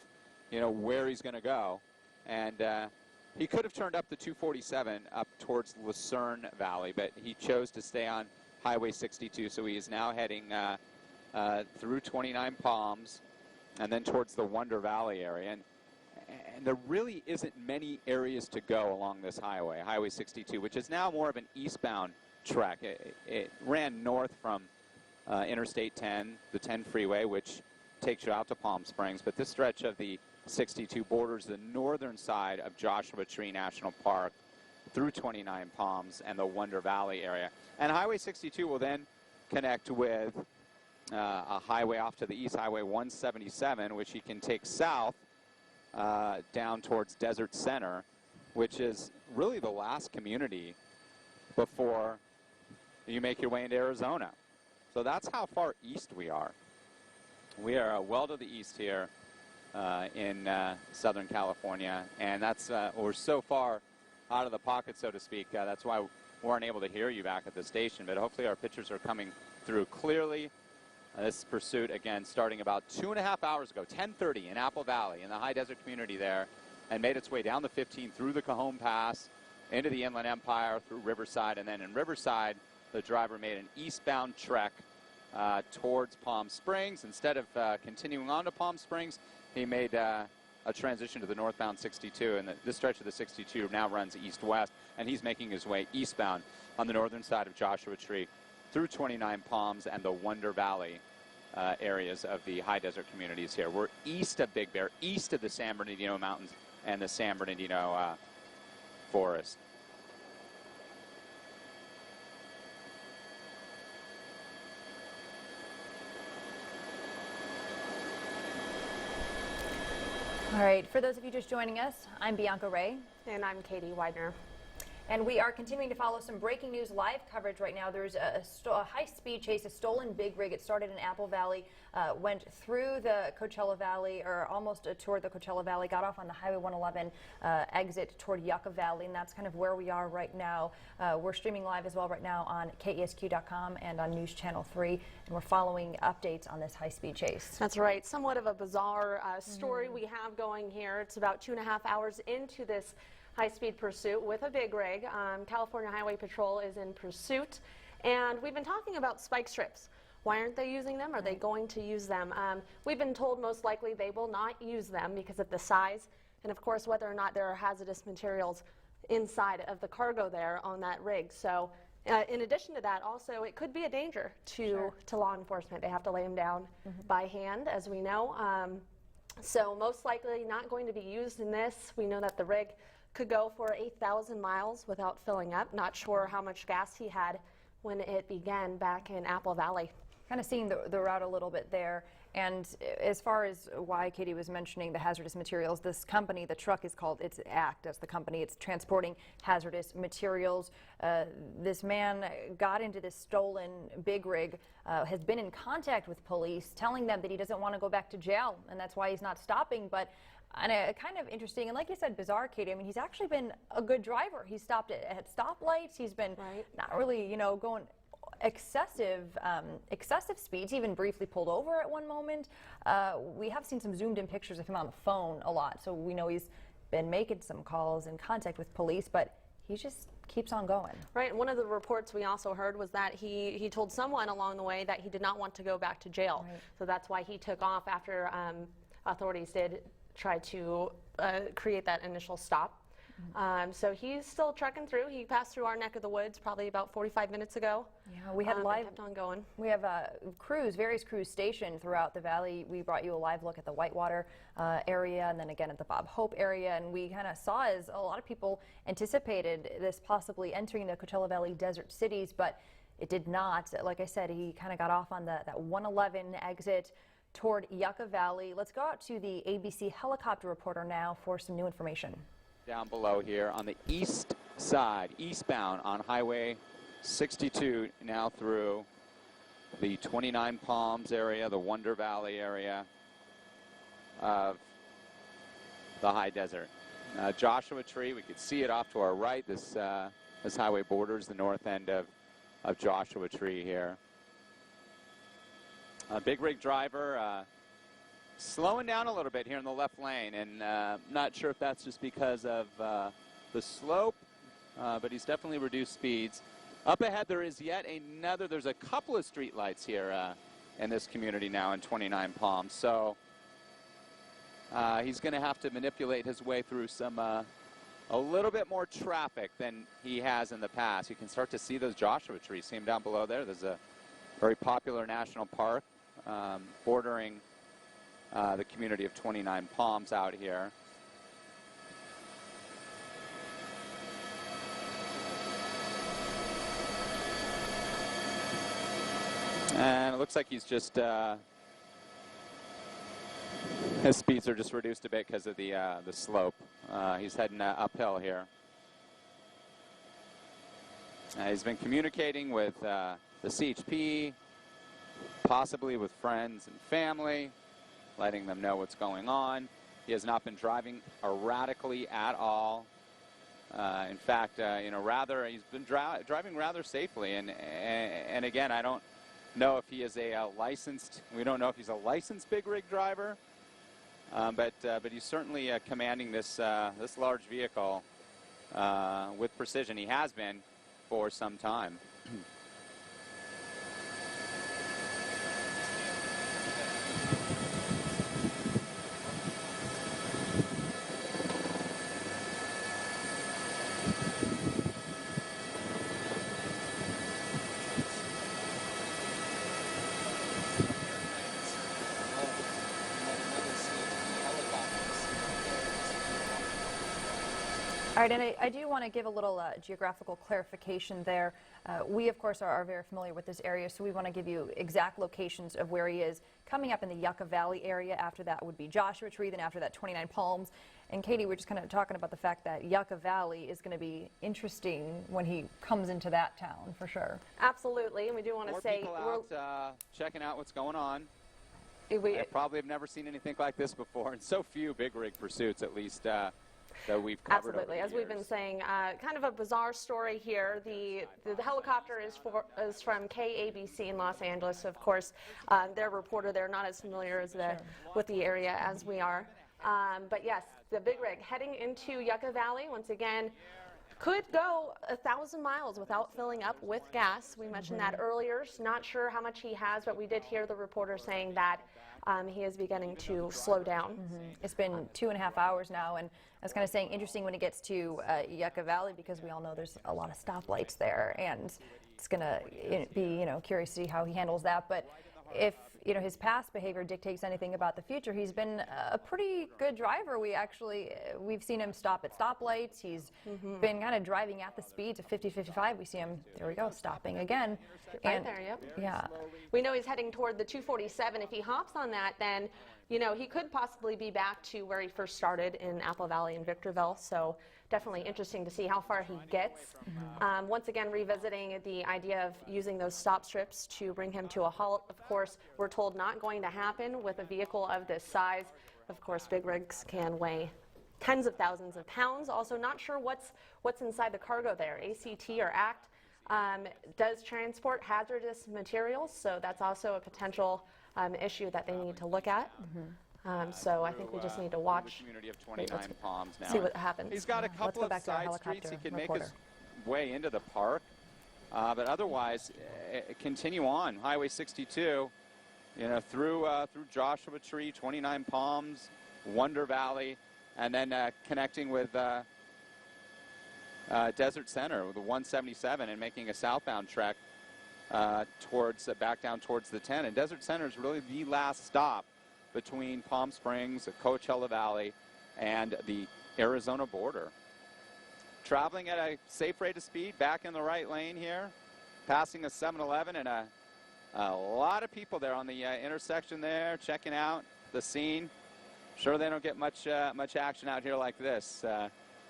where he's going to go, and he could have turned up the 247 up towards Lucerne Valley, but he chose to stay on Highway 62, so he is now heading through 29 Palms and then towards the Wonder Valley area. And there really isn't many areas to go along this highway, Highway 62, which is now more of an eastbound trek. It ran north from Interstate 10, the 10 freeway, which takes you out to Palm Springs, but this stretch of the 62 borders the northern side of Joshua Tree National Park through 29 Palms and the Wonder Valley area. And Highway 62 will then connect with a highway off to the east, Highway 177, which you can take south down towards Desert Center, which is really the last community before you make your way into Arizona. So that's how far east we are. We are well to the east here in Southern California, and that's we're so far out of the pocket, so to speak. That's why we weren't able to hear you back at the station, but hopefully our pictures are coming through clearly. This pursuit, again, starting about 2.5 hours ago, 10:30 in Apple Valley, in the high desert community there, and made its way down the 15 through the Cajon Pass, into the Inland Empire, through Riverside, and then in Riverside, the driver made an eastbound trek towards Palm Springs. Instead of continuing on to Palm Springs, he made a transition to the northbound 62, and this stretch of the 62 now runs east-west, and he's making his way eastbound on the northern side of Joshua Tree through 29 Palms and the Wonder Valley areas of the high desert communities here. We're east of Big Bear, east of the San Bernardino Mountains and the San Bernardino Forest. All right, for those of you just joining us, I'm Bianca Ray. And I'm Katie Widener. And we are continuing to follow some breaking news live coverage right now. There's a high-speed chase, a stolen big rig. It started in Apple Valley, went through the Coachella Valley, or almost toward the Coachella Valley, got off on the Highway 111 exit toward Yucca Valley, and that's kind of where we are right now. We're streaming live as well right now on KESQ.com and on News Channel 3, and we're following updates on this high-speed chase. That's right. Somewhat of a bizarre story we have going here. It's about 2.5 hours into this high-speed pursuit with a big rig. California Highway Patrol is in pursuit, and we've been talking about spike strips. Why aren't they using them? Are they going to use them? We've been told most likely they will not use them because of the size, and of course whether or not there are hazardous materials inside of the cargo there on that rig. So in addition to that, also it could be a danger to law enforcement. They have to lay them down by hand, as we know. So most likely not going to be used in this. We know that the rig could go for 8,000 miles without filling up. Not sure how much gas he had when it began back in Apple Valley. Kind of seeing the route a little bit there. And as far as why Katie was mentioning the hazardous materials, this company, the truck is called, it's ACT, that's the company, it's transporting hazardous materials. This man got into this stolen big rig, has been in contact with police, telling them that he doesn't want to go back to jail, and that's why he's not stopping. But kind of interesting, and like you said, bizarre, Katie, I mean, he's actually been a good driver. He stopped at stoplights, he's been not really, you know, going excessive speeds, even briefly pulled over at one moment. We have seen some zoomed in pictures of him on the phone a lot, so we know he's been making some calls in contact with police, but he just keeps on going. Right, and one of the reports we also heard was that he told someone along the way that he did not want to go back to jail. So that's why he took off after authorities did try to create that initial stop. So he's still trekking through. He passed through our neck of the woods probably about 45 minutes ago. Yeah, we had kept on going. We have various crews stationed throughout the valley. We brought you a live look at the Whitewater area, and then again at the Bob Hope area, and we kind of saw as a lot of people anticipated this possibly entering the Coachella Valley desert cities, but it did not. Like I said, he kind of got off on that 111 exit toward Yucca Valley. Let's go out to the ABC helicopter reporter now for some new information. Down below here on the east side, eastbound on Highway 62, now through the 29 Palms area, the Wonder Valley area of the high desert. Joshua Tree, we could see it off to our right. This highway borders the north end of Joshua Tree here. A big rig driver slowing down a little bit here in the left lane, and not sure if that's just because of the slope, but he's definitely reduced speeds. Up ahead there is yet another, there's a couple of street lights here in this community now in 29 Palms, so he's going to have to manipulate his way through some a little bit more traffic than he has in the past. You can start to see those Joshua trees. See them down below there. There's a very popular national park bordering the community of 29 Palms out here. And it looks like he's just, his speeds are just reduced a bit because of the slope. He's heading uphill here. He's been communicating with the CHP, possibly with friends and family, letting them know what's going on. He has not been driving erratically at all. In fact, he's been driving rather safely. And again, I don't know if he is we don't know if he's a licensed big rig driver, but he's certainly commanding this large vehicle with precision. He has been for some time. All right, and I do want to give a little geographical clarification there. We, of course, are very familiar with this area, so we want to give you exact locations of where he is. Coming up in the Yucca Valley area, after that would be Joshua Tree, then after that 29 Palms. And Katie, we're just kind of talking about the fact that Yucca Valley is going to be interesting when he comes into that town, for sure. Absolutely, and we do want to say... More people out checking out what's going on. I probably have never seen anything like this before, and so few big rig pursuits, at least, that we've covered. Absolutely, as we've been saying, kind of a bizarre story here. The helicopter is from KABC in Los Angeles. Of course, their reporter there not as familiar as with the area as we are. But yes, the big rig heading into Yucca Valley once again. Could go 1,000 miles without filling up with gas. We mentioned that earlier. Not sure how much he has, but we did hear the reporter saying that he is beginning to slow down. It's been 2.5 hours now, and I was kind of saying interesting when it gets to Yucca Valley, because we all know there's a lot of stoplights there, and it's going to be, curious to see how he handles that. But if you know, his past behavior dictates anything about the future. He's been a pretty good driver. We've seen him stop at stoplights. He's been kind of driving at the speeds of 50, 55. We see him, there we go, stopping again. Right there, yep. Yeah. We know he's heading toward the 247. If he hops on that, then, you know, he could possibly be back to where he first started in Apple Valley and Victorville. So definitely interesting to see how far he gets. Once again, revisiting the idea of using those stop strips to bring him to a halt. Of course, we're told not going to happen with a vehicle of this size. Of course, big rigs can weigh tens of thousands of pounds. Also, not sure what's inside the cargo there. ACT or ACT does transport hazardous materials, so that's also a potential issue that they need to look at. So I think we just need to watch, community of 29 Palms now. see what happens. He's got a couple of side streets he can make his way into the park, but otherwise continue on Highway 62, you know, through Joshua Tree, 29 Palms, Wonder Valley, and then connecting with Desert Center with the 177 and making a southbound trek towards back down towards the 10. And Desert Center is really the last stop between Palm Springs, Coachella Valley, and the Arizona border. Traveling at a safe rate of speed, back in the right lane here, passing a 7-Eleven, and a lot of people there on the intersection there, checking out the scene. Sure, they don't get much action out here like this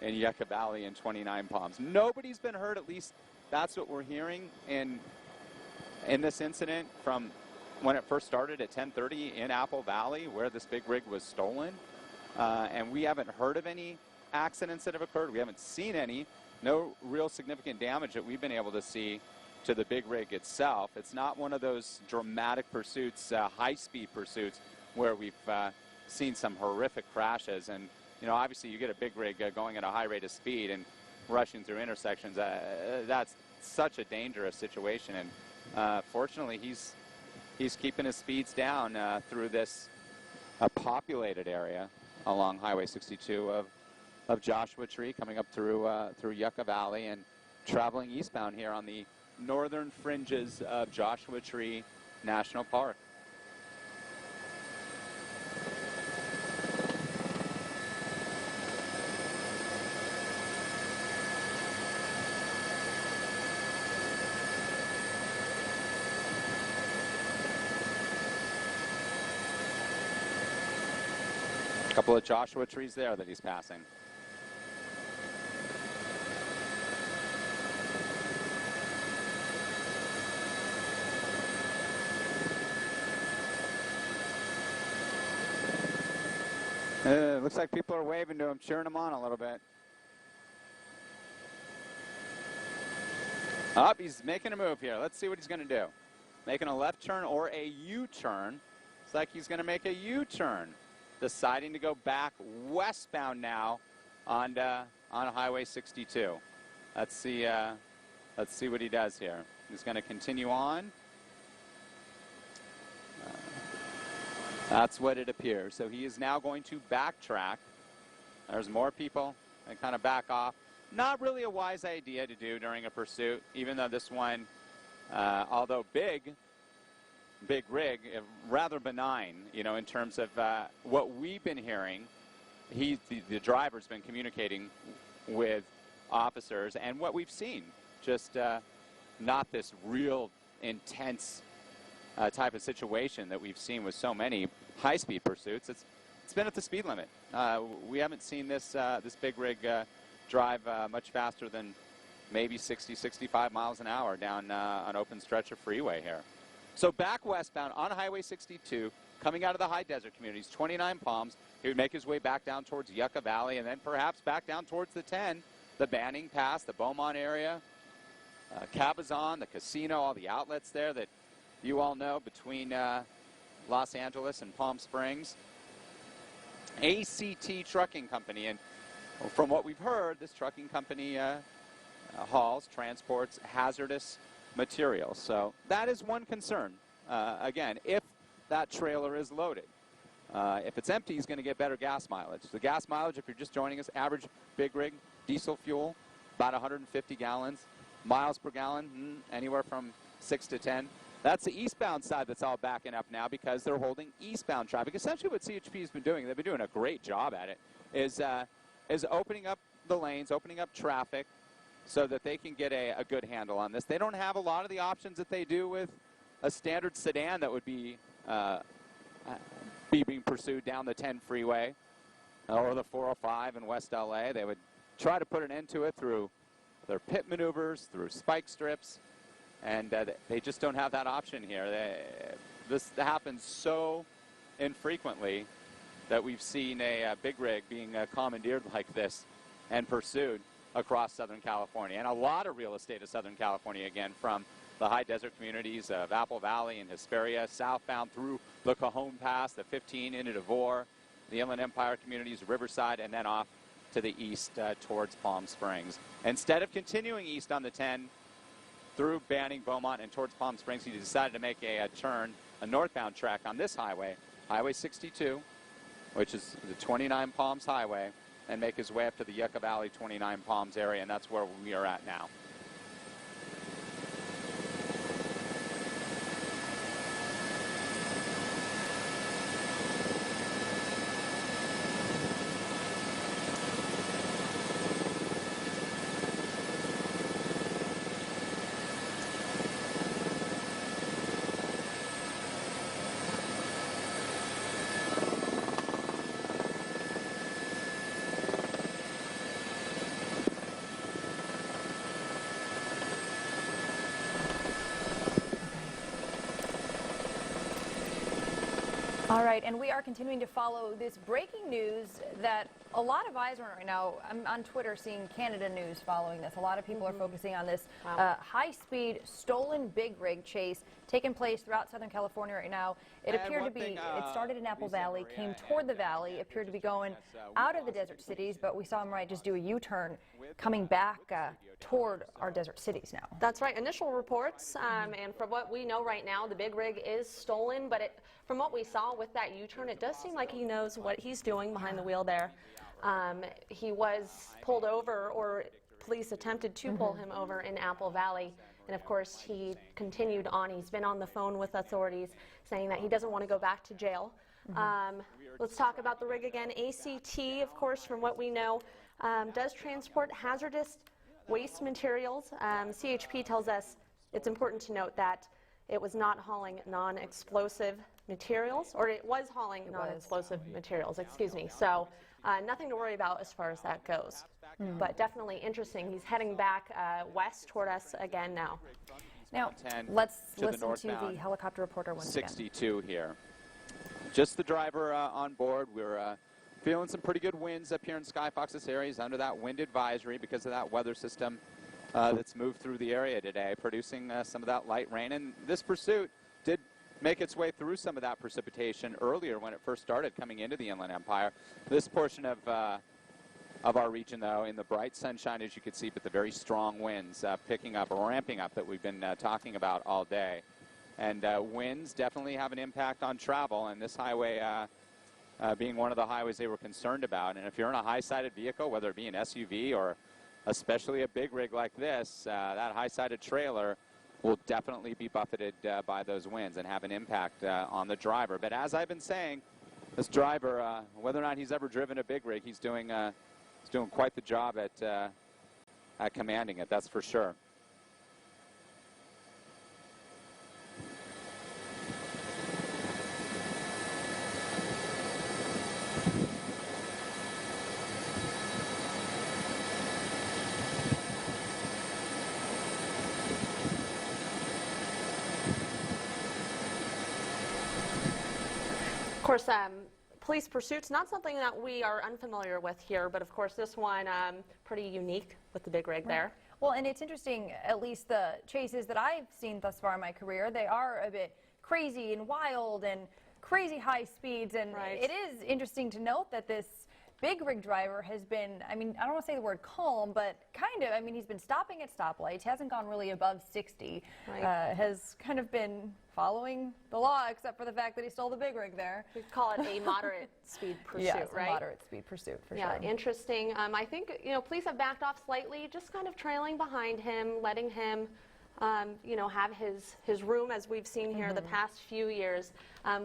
in Yucca Valley and 29 Palms. Nobody's been hurt, at least that's what we're hearing in this incident from when it first started at 10:30 in Apple Valley, where this big rig was stolen. And we haven't heard of any accidents that have occurred. We haven't seen any. No real significant damage that we've been able to see to the big rig itself. It's not one of those dramatic pursuits, high-speed pursuits, where we've seen some horrific crashes. And, you know, obviously you get a big rig going at a high rate of speed and rushing through intersections. That's such a dangerous situation. And fortunately, he's keeping his speeds down through this populated area along Highway 62 of Joshua Tree, coming up through Yucca Valley and traveling eastbound here on the northern fringes of Joshua Tree National Park. Couple of Joshua trees there that he's passing. Looks like people are waving to him, cheering him on a little bit. Up, he's making a move here. Let's see what he's going to do. Making a left turn or a U-turn. Looks like he's going to make a U-turn. Deciding to go back westbound now on Highway 62. Let's see what he does here. He's going to continue on. That's what it appears. So he is now going to backtrack. There's more people and kind of back off. Not really a wise idea to do during a pursuit, even though this one, although big rig, rather benign, you know, in terms of what we've been hearing. The driver's been communicating with officers, and what we've seen, just not this real intense type of situation that we've seen with so many high-speed pursuits. It's been at the speed limit. We haven't seen this big rig drive much faster than maybe 60, 65 miles an hour down an open stretch of freeway here. So back westbound on Highway 62, coming out of the high desert communities, 29 Palms. He would make his way back down towards Yucca Valley and then perhaps back down towards the 10, the Banning Pass, the Beaumont area, Cabazon, the casino, all the outlets there that you all know between Los Angeles and Palm Springs. ACT Trucking Company, and from what we've heard, this trucking company transports hazardous materials. So that is one concern. Again, if that trailer is loaded. If it's empty, he's going to get better gas mileage. The gas mileage, if you're just joining us, average big rig diesel fuel, about 150 gallons. Miles per gallon, anywhere from 6 to 10,000 That's the eastbound side that's all backing up now because they're holding eastbound traffic. Essentially what CHP has been doing, they've been doing a great job at it, is opening up the lanes, opening up traffic so that they can get a good handle on this. They don't have a lot of the options that they do with a standard sedan that would be being pursued down the 10 freeway or the 405 in West LA. They would try to put an end to it through their pit maneuvers, through spike strips, and they just don't have that option here. This happens so infrequently that we've seen a big rig being commandeered like this and pursued across Southern California, and a lot of real estate of Southern California, again, from the high desert communities of Apple Valley and Hesperia, southbound through the Cajon Pass, the 15 into Devore, the Inland Empire communities, Riverside, and then off to the east towards Palm Springs. Instead of continuing east on the 10 through Banning, Beaumont, and towards Palm Springs, he decided to make a turn, a northbound track on this highway, Highway 62, which is the 29 Palms Highway, and make his way up to the Yucca Valley 29 Palms area, and that's where we are at now. All right, and we are continuing to follow this breaking news that a lot of eyes are on right now. I'm on Twitter seeing Canada news following this. A lot of people are focusing on this high-speed stolen big rig chase taking place throughout Southern California right now. It appeared to be, it started in Apple Valley, came toward the valley, appeared to be going out of the desert cities, but we saw him just do a U-turn coming back toward our desert cities now. That's right. Initial reports, and from what we know right now, the big rig is stolen, but from what we saw with that U-turn, it does seem like he knows what he's doing behind the wheel there. He was pulled over, or police attempted to pull him over in Apple Valley, and of course he continued on. He's been on the phone with authorities saying that he doesn't want to go back to jail. Let's talk about the rig again. ACT, of course, from what we know, does transport hazardous waste materials. CHP tells us it's important to note that it was not hauling non-explosive materials, or it was hauling non-explosive materials, excuse me. So nothing to worry about as far as that goes. But definitely interesting. He's heading back west toward us again now. Now, let's listen to the helicopter reporter once 62 again. Here. Just the driver on board. We're feeling some pretty good winds up here in Sky Fox's area. He's under that wind advisory because of that weather system that's moved through the area today, producing some of that light rain. And this pursuit did make its way through some of that precipitation earlier when it first started coming into the Inland Empire. This portion of our region, though, in the bright sunshine, as you can see, but the very strong winds picking up or ramping up that we've been talking about all day. And winds definitely have an impact on travel, and this highway being one of the highways they were concerned about. And if you're in a high-sided vehicle, whether it be an SUV or especially a big rig like this, that high-sided trailer will definitely be buffeted by those winds and have an impact on the driver. But as I've been saying, this driver, whether or not he's ever driven a big rig, he's doing quite the job at commanding it, that's for sure. Of course, police pursuits, not something that we are unfamiliar with here, but of course this one pretty unique with the big rig there. Well, and it's interesting, at least the chases that I've seen thus far in my career, they are a bit crazy and wild and crazy high speeds, and it is interesting to note that this big rig driver has been, I mean, I don't want to say the word calm, but kind of, I mean, he's been stopping at stoplights, hasn't gone really above 60, has kind of been following the law, except for the fact that he stole the big rig there. We call it a moderate speed pursuit, yes, right? A moderate speed pursuit, for sure. Yeah, interesting. I think, police have backed off slightly, just kind of trailing behind him, letting him you know, have his room, as we've seen here the past few years,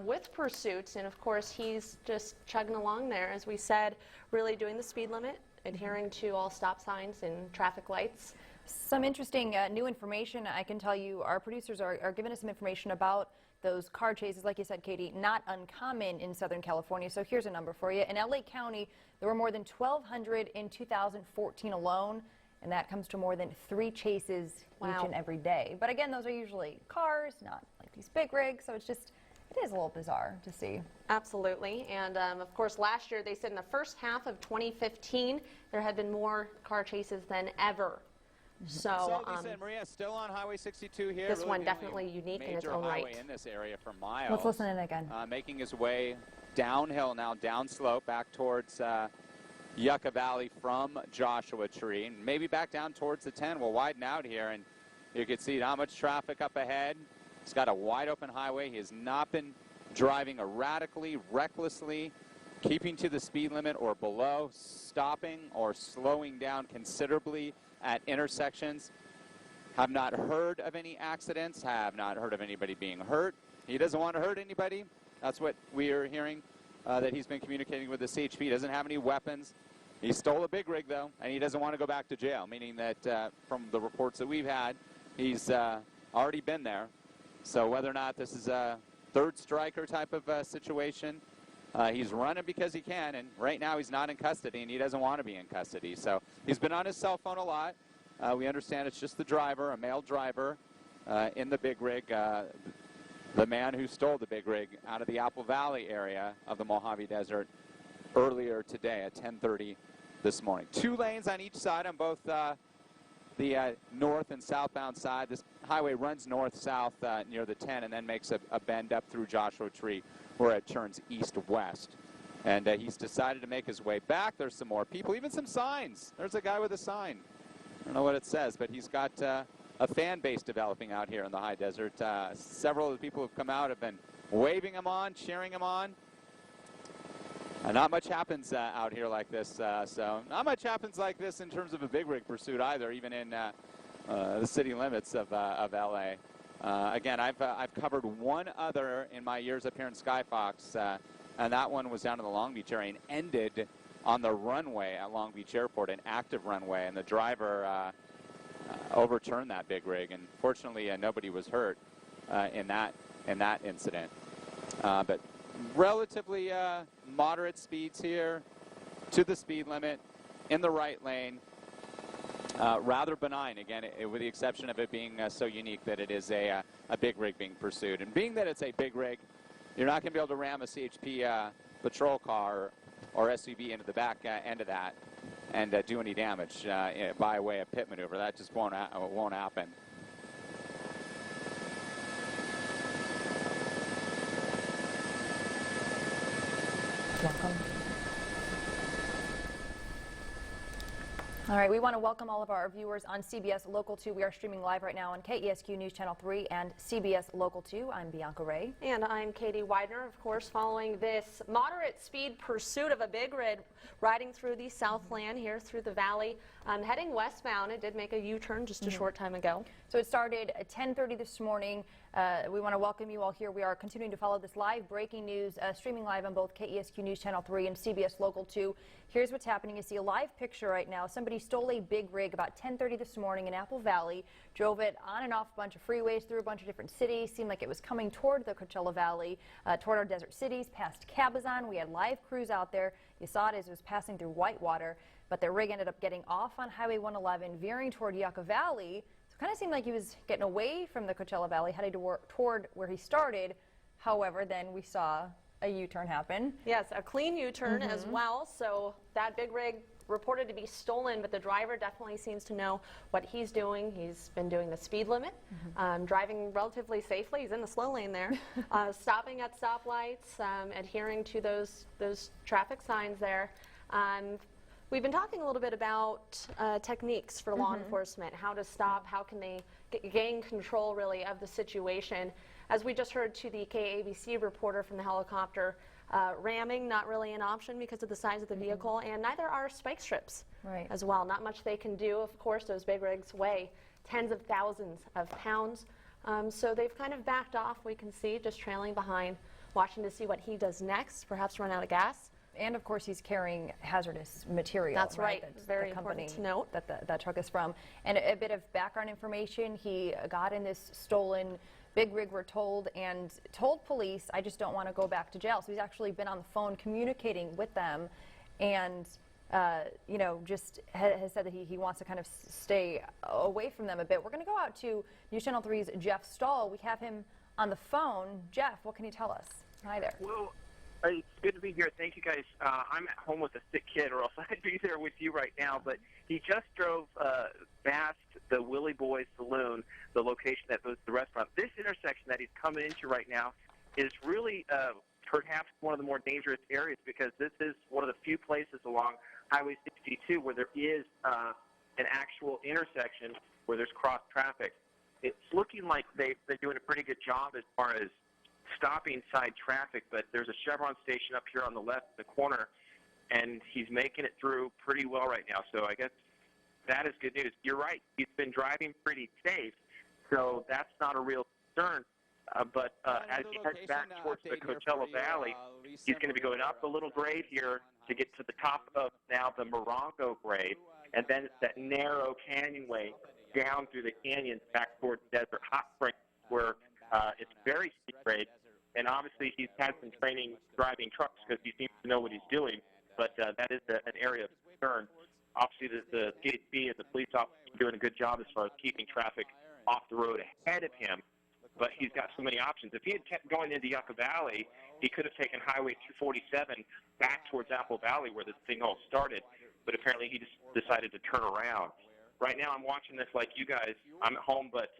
with pursuits. And of course, he's just chugging along there, as we said, really doing the speed limit, adhering to all stop signs and traffic lights. Some interesting new information. I can tell you our producers are giving us some information about those car chases, like you said, Katie, not uncommon in Southern California. So here's a number for you. In LA County, there were more than 1,200 in 2014 alone, and that comes to more than 3 chases each and every day. But again, those are usually cars, not like these big rigs, so it is a little bizarre to see. Absolutely. And of course, last year they said in the first half of 2015 there had been more car chases than ever. So Lisa and Maria, still on Highway 62 here. This really one definitely unique in its own right. Major highway in this area for miles. Let's listen in again. Making his way downhill now, downslope, back towards Yucca Valley from Joshua Tree, and maybe back down towards the 10. We'll widen out here, and you can see not much traffic up ahead. He's got a wide open highway. He has not been driving erratically, recklessly, keeping to the speed limit or below, stopping or slowing down considerably at intersections. Have not heard of any accidents, have not heard of anybody being hurt. He doesn't want to hurt anybody. That's what we are hearing, that he's been communicating with the CHP. He doesn't have any weapons. He stole a big rig, though, and he doesn't want to go back to jail, meaning that from the reports that we've had, he's already been there. So whether or not this is a third striker type of situation, he's running because he can, and right now he's not in custody, and he doesn't want to be in custody. So he's been on his cell phone a lot. We understand it's just the driver, a male driver in the big rig, the man who stole the big rig out of the Apple Valley area of the Mojave Desert earlier today at 10:30 this morning. 2 lanes on each side on both the north and southbound side. This highway runs north-south near the 10 and then makes a bend up through Joshua Tree where it turns east-west. And he's decided to make his way back. There's some more people, even some signs. There's a guy with a sign. I don't know what it says, but he's got a fan base developing out here in the high desert. Several of the people who have come out have been waving him on, cheering him on. Not much happens out here like this, so not much happens like this in terms of a big rig pursuit either, even in the city limits of LA. Again, I've covered one other in my years up here in Skyfox, and that one was down in the Long Beach area and ended on the runway at Long Beach Airport, an active runway, and the driver overturned that big rig, and fortunately nobody was hurt in that incident. But relatively moderate speeds here to the speed limit in the right lane. Rather benign, again, with the exception of it being so unique that it is a big rig being pursued. And being that it's a big rig, you're not going to be able to ram a CHP patrol car or SUV into the back end of that and do any damage by way of pit maneuver. That just won't happen. Welcome. All right, we want to welcome all of our viewers on CBS Local 2. We are streaming live right now on KESQ News Channel 3 and CBS Local 2. I'm Bianca Ray. And I'm Katie Widener, of course, following this moderate speed pursuit of a big rig riding through the Southland here through the valley. Heading westbound, it did make a U-turn just a short time ago. So it started at 10:30 this morning. We want to welcome you all here. We are continuing to follow this live breaking news, streaming live on both KESQ News Channel 3 and CBS Local 2. Here's what's happening. You see a live picture right now. Somebody stole a big rig about 10:30 this morning in Apple Valley, drove it on and off a bunch of freeways through a bunch of different cities. Seemed like it was coming toward the Coachella Valley, toward our desert cities, past Cabazon. We had live crews out there. You saw it as it was passing through Whitewater, but the rig ended up getting off on Highway 111, veering toward Yucca Valley. So it kind of seemed like he was getting away from the Coachella Valley, heading toward where he started. However, then we saw a U-turn happen. Yes, a clean U-turn as well. So that big rig reported to be stolen, but the driver definitely seems to know what he's doing. He's been doing the speed limit, driving relatively safely. He's in the slow lane there, stopping at stoplights, adhering to those traffic signs there. We've been talking a little bit about techniques for law enforcement, how to stop, how can they gain control really of the situation. As we just heard to the KABC reporter from the helicopter, ramming not really an option because of the size of the vehicle, and neither are spike strips as well. Not much they can do. Of course, those big rigs weigh tens of thousands of pounds. So they've kind of backed off, we can see, just trailing behind, watching to see what he does next, perhaps run out of gas. And of course, he's carrying hazardous material. That's right. That's very the company important to note. That truck is from. And a bit of background information, he got in this stolen big rig, we're told, and told police, I just don't want to go back to jail. So he's actually been on the phone communicating with them, and you know, just has said that he wants to kind of stay away from them a bit. We're going to go out to News Channel 3's Jeff Stahl. We have him on the phone. Jeff, what can you tell us? Hi there. Well, it's good to be here. Thank you, guys. I'm at home with a sick kid, or else I'd be there with you right now. But he just drove past the Willie Boy Saloon, the location that was the restaurant. This intersection that he's coming into right now is really perhaps one of the more dangerous areas, because this is one of the few places along Highway 62 where there is an actual intersection where there's cross traffic. It's looking like they've been doing a pretty good job as far as stopping side traffic, but there's a Chevron station up here on the left in the corner, and he's making it through pretty well right now. So I guess that is good news. You're right. He's been driving pretty safe, so that's not a real concern. But as he heads back towards the Coachella Valley, he's going to be going up a little grade here to get to the top of now the Morongo grade, and then it's that narrow canyonway down through the canyons back towards Desert Hot Springs, where it's very steep grade. And obviously he's had some training driving trucks because he seems to know what he's doing, but that is an area of concern. Obviously the KESQ and the police officers are doing a good job as far as keeping traffic off the road ahead of him, but he's got so many options. If he had kept going into Yucca Valley, he could have taken Highway 247 back towards Apple Valley where this thing all started, but apparently he just decided to turn around. Right now I'm watching this like you guys. I'm at home, but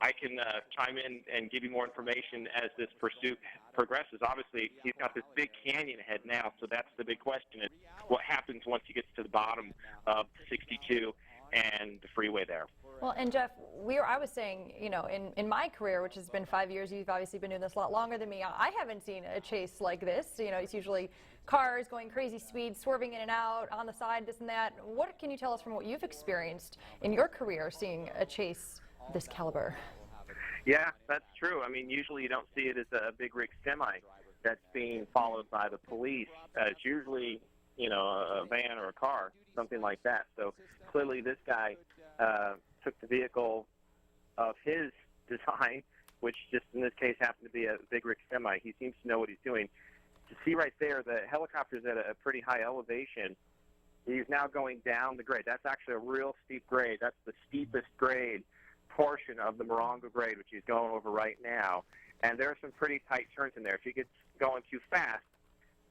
I can chime in and give you more information as this pursuit progresses. Obviously, he's got this big canyon ahead now, so that's the big question, is what happens once he gets to the bottom of 62 and the freeway there. Well, and Jeff, I was saying, you know, in my career, which has been 5 years, you've obviously been doing this a lot longer than me, I haven't seen a chase like this. You know, it's usually cars going crazy speed, swerving in and out, on the side, this and that. What can you tell us from what you've experienced in your career seeing a chase this caliber? Yeah, that's true. I mean, usually you don't see it as a big rig semi that's being followed by the police. It's usually, you know, a van or a car, something like that. So clearly this guy took the vehicle of his design, which just in this case happened to be a big rig semi. He seems to know what he's doing. To see right there, the helicopter's at a pretty high elevation. He's now going down the grade. That's actually a real steep grade. That's the steepest grade portion of the Morongo grade, which he's going over right now. And there are some pretty tight turns in there. If he gets going too fast,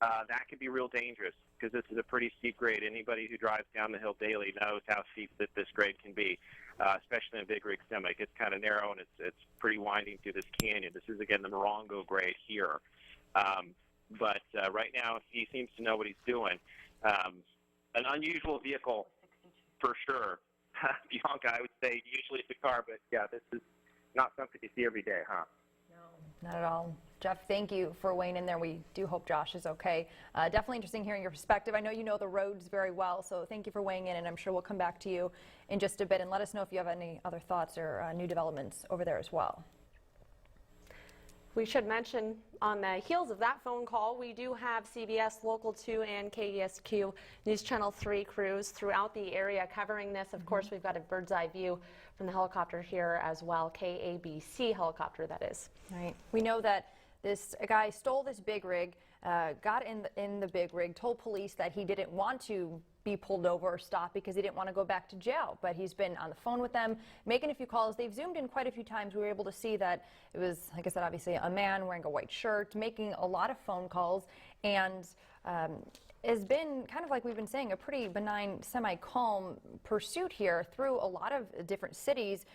that can be real dangerous, because this is a pretty steep grade. Anybody who drives down the hill daily knows how steep that this grade can be, especially in a big rig semi. It's kind of narrow, and it's pretty winding through this canyon. This is, again, the Morongo grade here. But right now, he seems to know what he's doing. An unusual vehicle, for sure. Bianca, I would say usually it's a car, but yeah, this is not something you see every day, huh? No, not at all. Jeff, thank you for weighing in there. We do hope Josh is okay. Definitely interesting hearing your perspective. I know you know the roads very well, so thank you for weighing in, and I'm sure we'll come back to you in just a bit and let us know if you have any other thoughts or new developments over there as well. We should mention, on the heels of that phone call, we do have CBS Local 2 and KESQ News Channel 3 crews throughout the area covering this. Of course, we've got a bird's eye view from the helicopter here as well, KABC helicopter, that is. Right. We know that this guy stole this big rig, got in the big rig, told police that he didn't want to be pulled over or stopped because he didn't want to go back to jail. But he's been on the phone with them, making a few calls. They've zoomed in quite a few times. We were able to see that it was, like I said, obviously a man wearing a white shirt, making a lot of phone calls, and has been kind of, like we've been saying, a pretty benign, semi-calm pursuit here through a lot of different cities.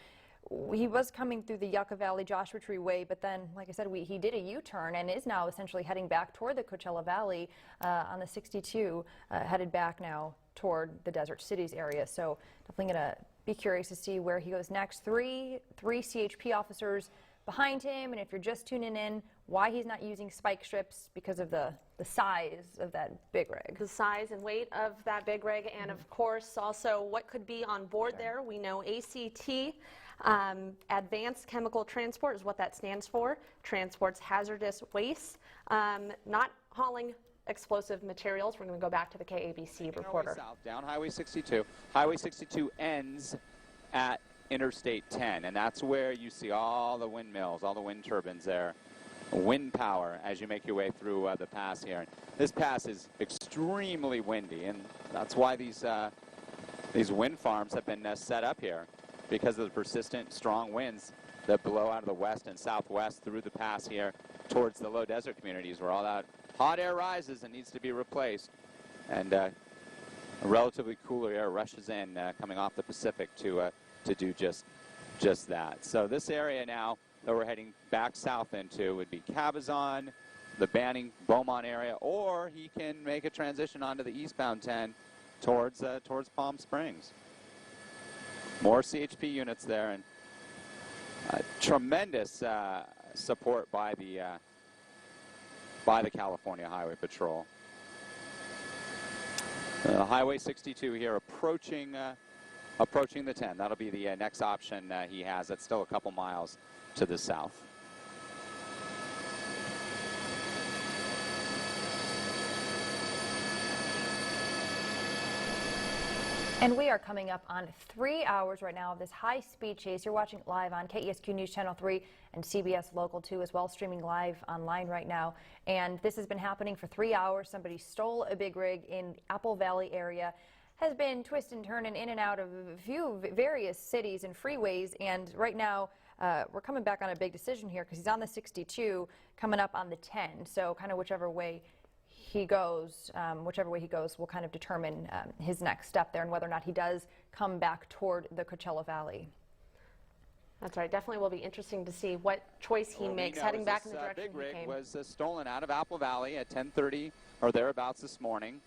He was coming through the Yucca Valley, Joshua Tree Way, but then, like I said, he did a U-turn and is now essentially heading back toward the Coachella Valley on the 62, headed back now toward the Desert Cities area. So definitely going to be curious to see where he goes next. Three CHP officers behind him, and if you're just tuning in, why he's not using spike strips, because of the size of that big rig. The size and weight of that big rig, and of course also what could be on board there. We know ACT, Advanced Chemical Transport is what that stands for. Transports hazardous waste, not hauling explosive materials. We're going to go back to the KABC reporter. South, down Highway 62. Highway 62 ends at Interstate 10, and that's where you see all the windmills, all the wind turbines there. Wind power as you make your way through the pass here. This pass is extremely windy, and that's why these wind farms have been set up here, because of the persistent strong winds that blow out of the west and southwest through the pass here towards the low desert communities, where all that hot air rises and needs to be replaced, and a relatively cooler air rushes in coming off the Pacific to do just that. So this area now that we're heading back south into would be Cabazon, the Banning, Beaumont area, or he can make a transition onto the eastbound 10 towards Palm Springs. More CHP units there, and tremendous support by the California Highway Patrol. Highway 62 here approaching the 10. That'll be the next option he has. That's still a couple miles to the south. And we are coming up on 3 hours right now of this high-speed chase. You're watching live on KESQ News Channel 3 and CBS Local 2 as well, streaming live online right now. And this has been happening for 3 hours. Somebody stole a big rig in Apple Valley area, has been twisting and turning in and out of a few various cities and freeways. And right now, we're coming back on a big decision here, because he's on the 62, coming up on the 10. So kind of whichever way he goes will kind of determine his next step there, and whether or not he does come back toward the Coachella Valley. That's right. Definitely will be interesting to see what choice he makes heading back in the direction big rig he came. was stolen out of Apple Valley at 10:30 or thereabouts this morning.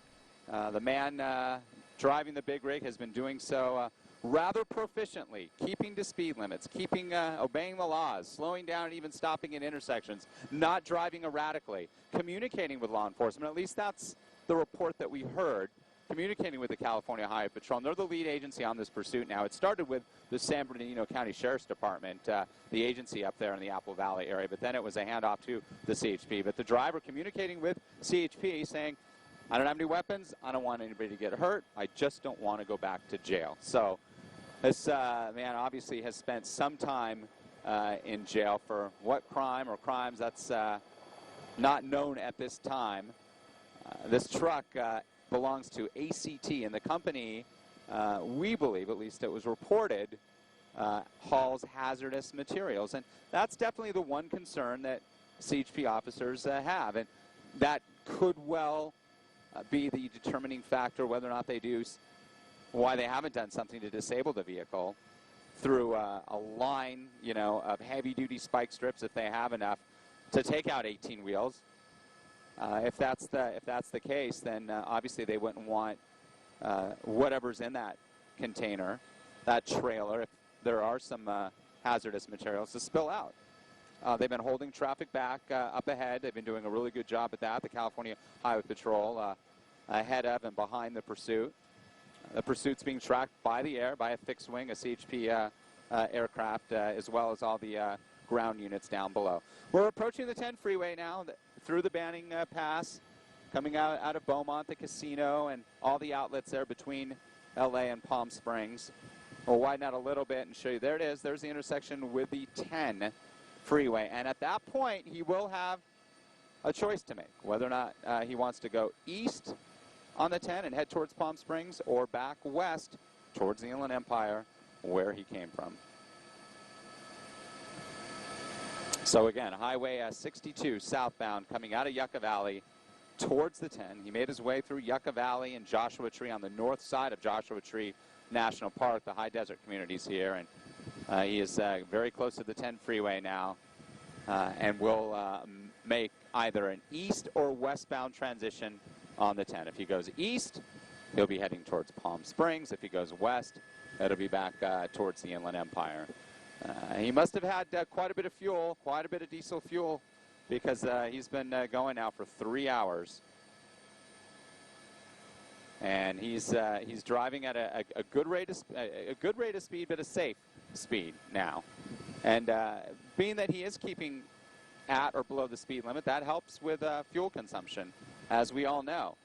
The man driving the big rig has been doing so rather proficiently, keeping to speed limits, obeying the laws, slowing down and even stopping in intersections, not driving erratically, communicating with law enforcement. At least that's the report that we heard, communicating with the California Highway Patrol. And they're the lead agency on this pursuit now. It started with the San Bernardino County Sheriff's Department, the agency up there in the Apple Valley area, but then it was a handoff to the CHP. But the driver communicating with CHP saying, I don't have any weapons, I don't want anybody to get hurt, I just don't want to go back to jail. So this man obviously has spent some time in jail for what crime or crimes, that's not known at this time. This truck belongs to ACT, and the company, we believe, at least it was reported, hauls hazardous materials. And that's definitely the one concern that CHP officers have. And that could well be the determining factor whether or not they do, why they haven't done something to disable the vehicle through a line, of heavy-duty spike strips, if they have enough to take out 18 wheels. If that's the case, then obviously they wouldn't want whatever's in that container, that trailer, if there are some hazardous materials, to spill out. They've been holding traffic back up ahead. They've been doing a really good job at that. The California Highway Patrol ahead of and behind the pursuit. The pursuit's being tracked by the air, by a fixed wing, a CHP aircraft, as well as all the ground units down below. We're approaching the 10 freeway now, through the Banning Pass, coming out of Beaumont, the casino, and all the outlets there between LA and Palm Springs. We'll widen out a little bit and show you. There it is. There's the intersection with the 10 freeway. And at that point, he will have a choice to make, whether or not he wants to go east on the 10 and head towards Palm Springs, or back west towards the Inland Empire, where he came from. So again, Highway 62 southbound, coming out of Yucca Valley towards the 10. He made his way through Yucca Valley and Joshua Tree on the north side of Joshua Tree National Park, the high desert communities here. And he is very close to the 10 freeway now, and will make either an east or westbound transition on the 10. If he goes east, he'll be heading towards Palm Springs. If he goes west, it'll be back towards the Inland Empire. He must have had quite a bit of fuel, quite a bit of diesel fuel, because he's been going now for 3 hours. And he's driving at a good rate of speed, but a safe speed now. And being that he is keeping at or below the speed limit, that helps with fuel consumption, as we all know.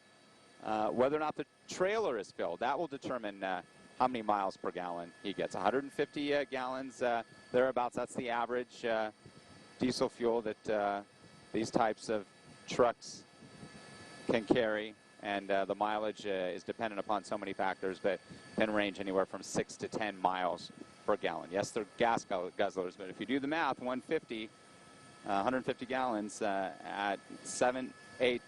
Whether or not the trailer is filled, that will determine how many miles per gallon he gets. 150 gallons thereabouts. That's the average diesel fuel that these types of trucks can carry. And the mileage is dependent upon so many factors, but can range anywhere from 6 to 10 miles per gallon. Yes, they're gas guzzlers, but if you do the math, 150 gallons at 7-8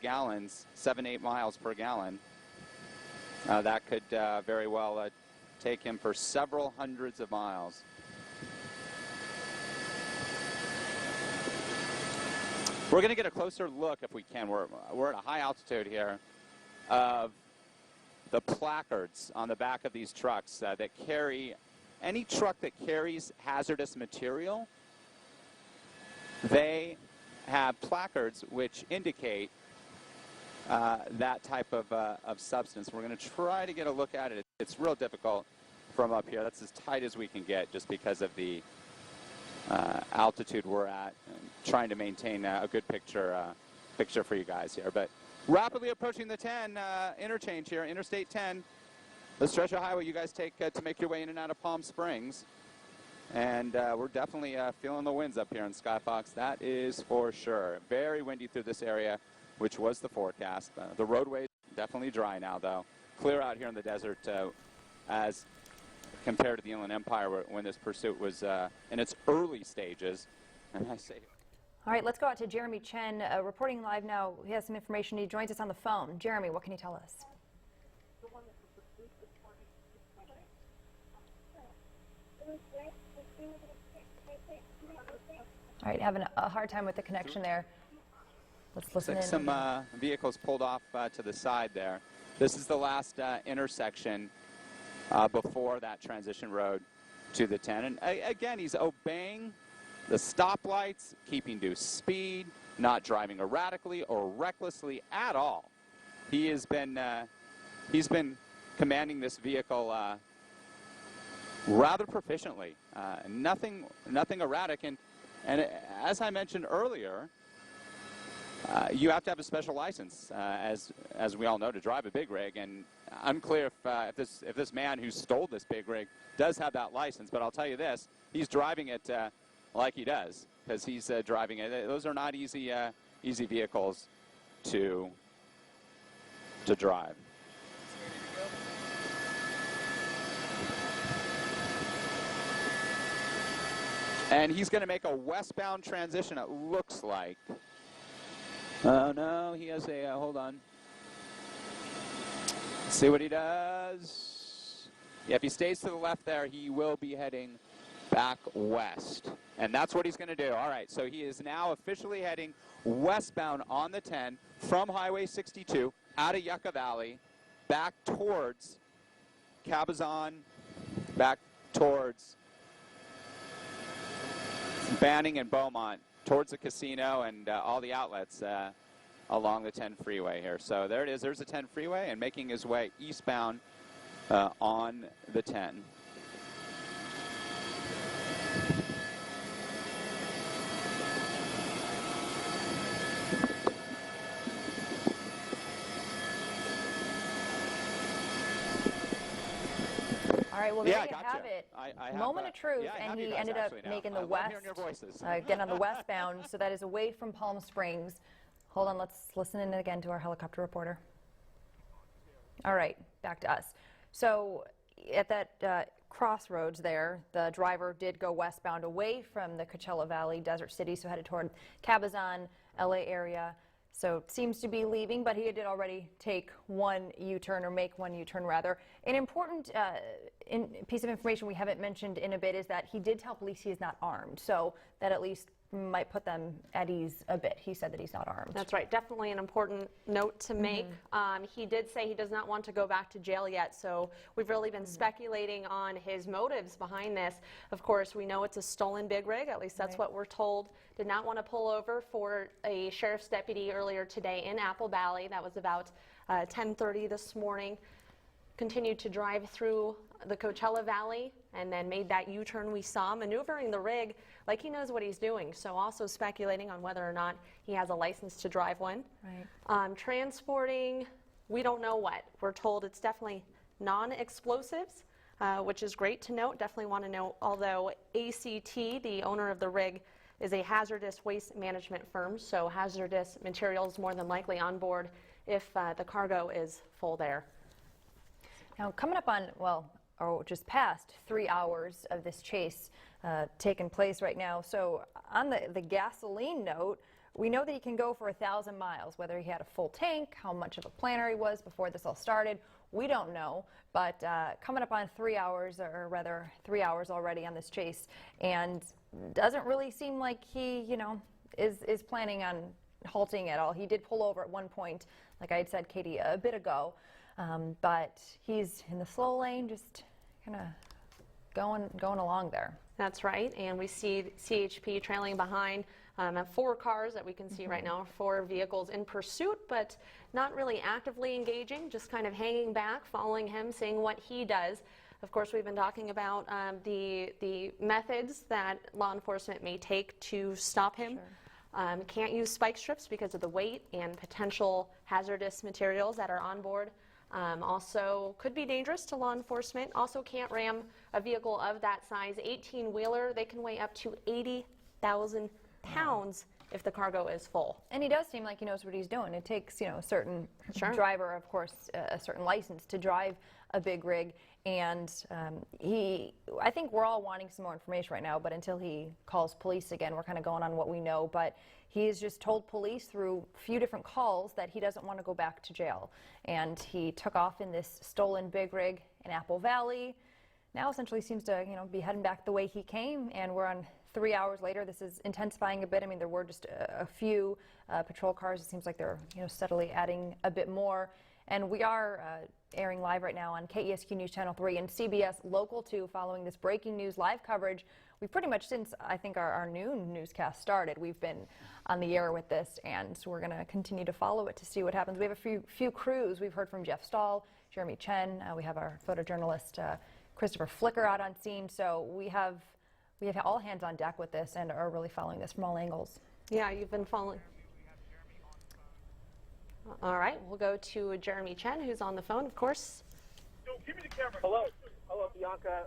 gallons, 7-8 miles per gallon, that could very well take him for several hundreds of miles. We're going to get a closer look, if we can. We're at a high altitude here, of the placards on the back of these trucks that carry, any truck that carries hazardous material, they have placards which indicate that type of substance. We're going to try to get a look at it. It's real difficult from up here. That's as tight as we can get just because of the altitude we're at, and trying to maintain a good picture for you guys here. But rapidly approaching the 10 interchange here, Interstate 10, the stretch of highway you guys take to make your way in and out of Palm Springs. And we're definitely feeling the winds up here in Skyfox, that is for sure. Very windy through this area, which was the forecast. The roadway definitely dry now, though. Clear out here in the desert as compared to the Inland Empire when this pursuit was in its early stages. And I say, all right, let's go out to Jeremy Chen, reporting live now. He has some information. He joins us on the phone. Jeremy, what can you tell us? All right, having a hard time with the connection there. Let's listen in. Some vehicles pulled off to the side there. This is the last intersection before that transition road to the 10. And again, he's obeying the stoplights, keeping to speed, not driving erratically or recklessly at all. He's been commanding this vehicle rather proficiently. Nothing erratic. And as I mentioned earlier, you have to have a special license, as we all know, to drive a big rig. And unclear if this man who stole this big rig does have that license. But I'll tell you this: he's driving it like he does, because he's driving it. Those are not easy vehicles to drive. And he's going to make a westbound transition, it looks like. Oh, no, he has a, hold on. Let's see what he does. Yeah, if he stays to the left there, he will be heading back west. And that's what he's going to do. All right, so he is now officially heading westbound on the 10 from Highway 62 out of Yucca Valley, back towards Cabazon, back towards Banning and Beaumont, towards the casino and all the outlets along the 10 freeway here. So there it is. There's the 10 freeway, and making his way eastbound on the 10. All right, well, there Yeah, you gotcha. have it. I have, Moment of truth, yeah, I have and you he guys ended up actually now. making I the love west, hearing your voices. again on the westbound, so that is away from Palm Springs. Hold on, let's listen in again to our helicopter reporter. All right, back to us. So at that crossroads there, the driver did go westbound away from the Coachella Valley, Desert City, so headed toward Cabazon, LA area. So seems to be leaving, but he did already take one U-turn, or make one U-turn rather. An important piece of information we haven't mentioned in a bit is that he did tell police he is not armed, so that at least might put them at ease a bit. He said that he's not armed. That's right. Definitely an important note to make. He did say he does not want to go back to jail yet, so we've really been speculating on his motives behind this. Of course, we know it's a stolen big rig, at least that's what we're told. Did not want to pull over for a sheriff's deputy earlier today in Apple Valley. That was about 10:30 this morning. Continued to drive through the Coachella Valley and then made that U-turn we saw, maneuvering the rig like he knows what he's doing. So also speculating on whether or not he has a license to drive one. Right. Transporting, we don't know what. We're told it's definitely non-explosives, which is great to note. Definitely want to note, although ACT, the owner of the rig, is a hazardous waste management firm, so hazardous materials more than likely on board if the cargo is full there. Now, coming up on, well, or just past 3 hours of this chase taking place right now. So on the gasoline note, we know that he can go for 1,000 miles, whether he had a full tank, how much of a planner he was before this all started, we don't know. But coming up on 3 hours, or rather 3 hours already on this chase, and doesn't really seem like he, you know, is planning on halting at all. He did pull over at one point, like I had said, Katie, a bit ago. But he's in the slow lane, just kind of going along there. That's right, and we see CHP trailing behind 4 cars that we can see right now, 4 vehicles in pursuit, but not really actively engaging, just kind of hanging back, following him, seeing what he does. Of course, we've been talking about the methods that law enforcement may take to stop him. Sure. Can't use spike strips because of the weight and potential hazardous materials that are on board. Also could be dangerous to law enforcement. Also can't ram a vehicle of that size. 18-wheeler, they can weigh up to 80,000 pounds if the cargo is full. And he does seem like he knows what he's doing. It takes, you know, a certain driver, of course, a certain license to drive a big rig. And I think we're all wanting some more information right now, but until he calls police again, we're kind of going on what we know. But he's just told police through a few different calls that he doesn't want to go back to jail. And he took off in this stolen big rig in Apple Valley. Now essentially seems to, you know, be heading back the way he came, and we're on 3 hours later. This is intensifying a bit. I mean, there were just a few patrol cars. It seems like they're, you know, steadily adding a bit more. And we are airing live right now on KESQ News Channel 3 and CBS Local 2 following this breaking news live coverage. We've pretty much, since I think our noon newscast started, we've been on the air with this, and so we're going to continue to follow it to see what happens. We have a few crews. We've heard from Jeff Stahl, Jeremy Chen. We have our photojournalist Christopher Flicker out on scene. So we have all hands on deck with this and are really following this from all angles. Yeah, you've been following. All right, we'll go to Jeremy Chen, who's on the phone, of course. Yo, give me the camera. Hello, Bianca.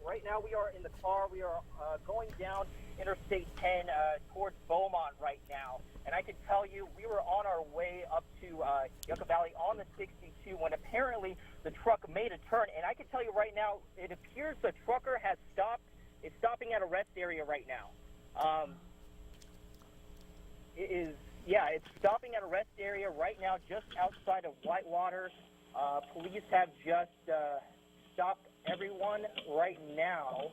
Right now we are in the car. We are going down Interstate 10 towards Beaumont right now. And I can tell you, we were on our way up to Yucca Valley on the 62 when apparently the truck made a turn. And I can tell you right now, it appears the trucker has stopped. It's stopping at a rest area right now. It's stopping at a rest area right now just outside of Whitewater. Police have just stopped everyone right now.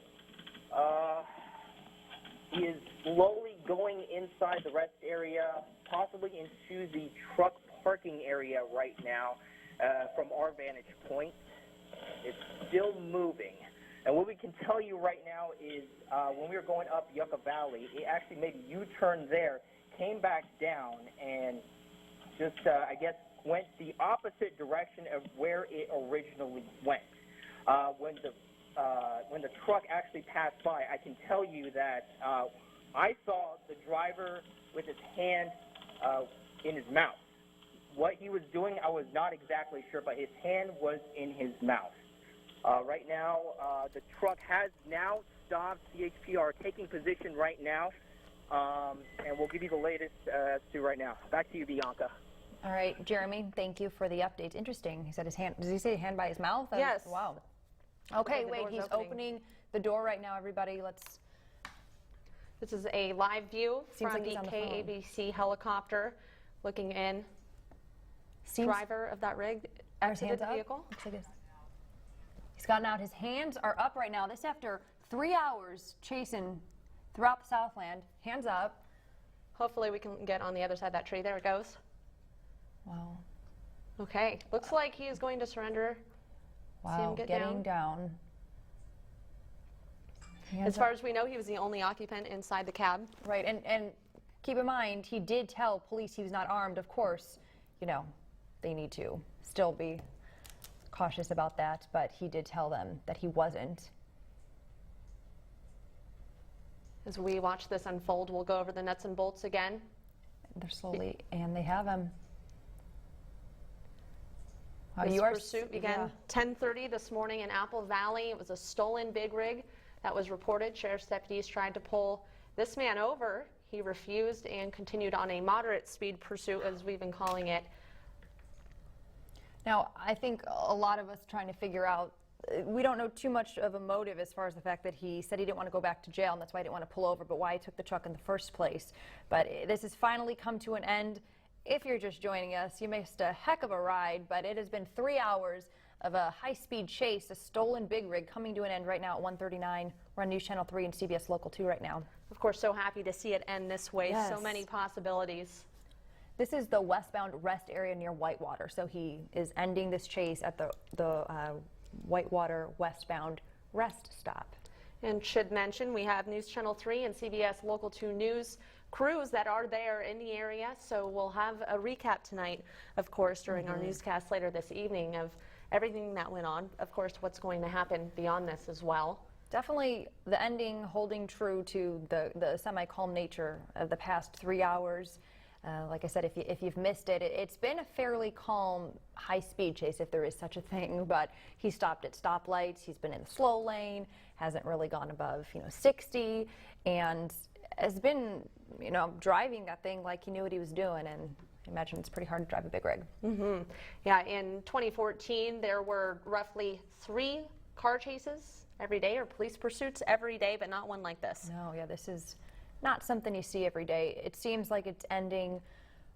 He is slowly going inside the rest area, possibly into the truck parking area right now from our vantage point. It's still moving. And what we can tell you right now is when we were going up Yucca Valley, it actually made a U-turn there, came back down, and just, I guess, went the opposite direction of where it originally went. When the truck actually passed by, I can tell you that I saw the driver with his hand in his mouth. What he was doing, I was not exactly sure, but his hand was in his mouth. Right now, the truck has now stopped. CHP are taking position right now, and we'll give you the latest to right now. Back to you, Bianca. All right, Jeremy, thank you for the updates. Interesting. He said his hand. Does he say hand by his mouth? Yes. Wow. Okay, wait, he's opening the door right now, everybody. This is a live view from like the KABC helicopter looking in. Driver of that rig exited the vehicle. Looks like he's gotten out. His hands are up right now. This after 3 hours chasing throughout the Southland. Hands up. Hopefully we can get on the other side of that tree. There it goes. Wow. Okay, looks like he is going to surrender. Wow, See him get getting down. As far as we know, he was the only occupant inside the cab. Right, and keep in mind, he did tell police he was not armed. Of course, you know, they need to still be cautious about that, but he did tell them that he wasn't. As we watch this unfold, we'll go over the nuts and bolts again. They're slowly, and they have him. This pursuit began 10:30 this morning in Apple Valley. It was a stolen big rig that was reported. Sheriff's deputies tried to pull this man over. He refused and continued on a moderate speed pursuit, as we've been calling it. Now, I think a lot of us trying to figure out, we don't know too much of a motive as far as the fact that he said he didn't want to go back to jail, and that's why he didn't want to pull over, but why he took the truck in the first place. But this has finally come to an end. If you're just joining us, you missed a heck of a ride, but it has been 3 hours of a high-speed chase, a stolen big rig, coming to an end right now at 1:39. We're on News Channel 3 and CBS Local 2 right now. Of course, so happy to see it end this way. Yes. So many possibilities. This is the westbound rest area near Whitewater, so he is ending this chase at the Whitewater westbound rest stop. And should mention, we have News Channel 3 and CBS Local 2 News crews that are there in the area, so we'll have a recap tonight, of course, during our newscast later this evening of everything that went on, of course, what's going to happen beyond this as well. Definitely the ending holding true to the semi-calm nature of the past 3 hours. Like I said, if you've missed it, it's been a fairly calm, high-speed chase, if there is such a thing, but he stopped at stoplights, he's been in the slow lane, hasn't really gone above, 60, and has been, driving that thing like he knew what he was doing, and I imagine it's pretty hard to drive a big rig. Yeah, in 2014, there were roughly 3 car chases every day, or police pursuits every day, but not one like this. No, yeah, this is not something you see every day. It seems like it's ending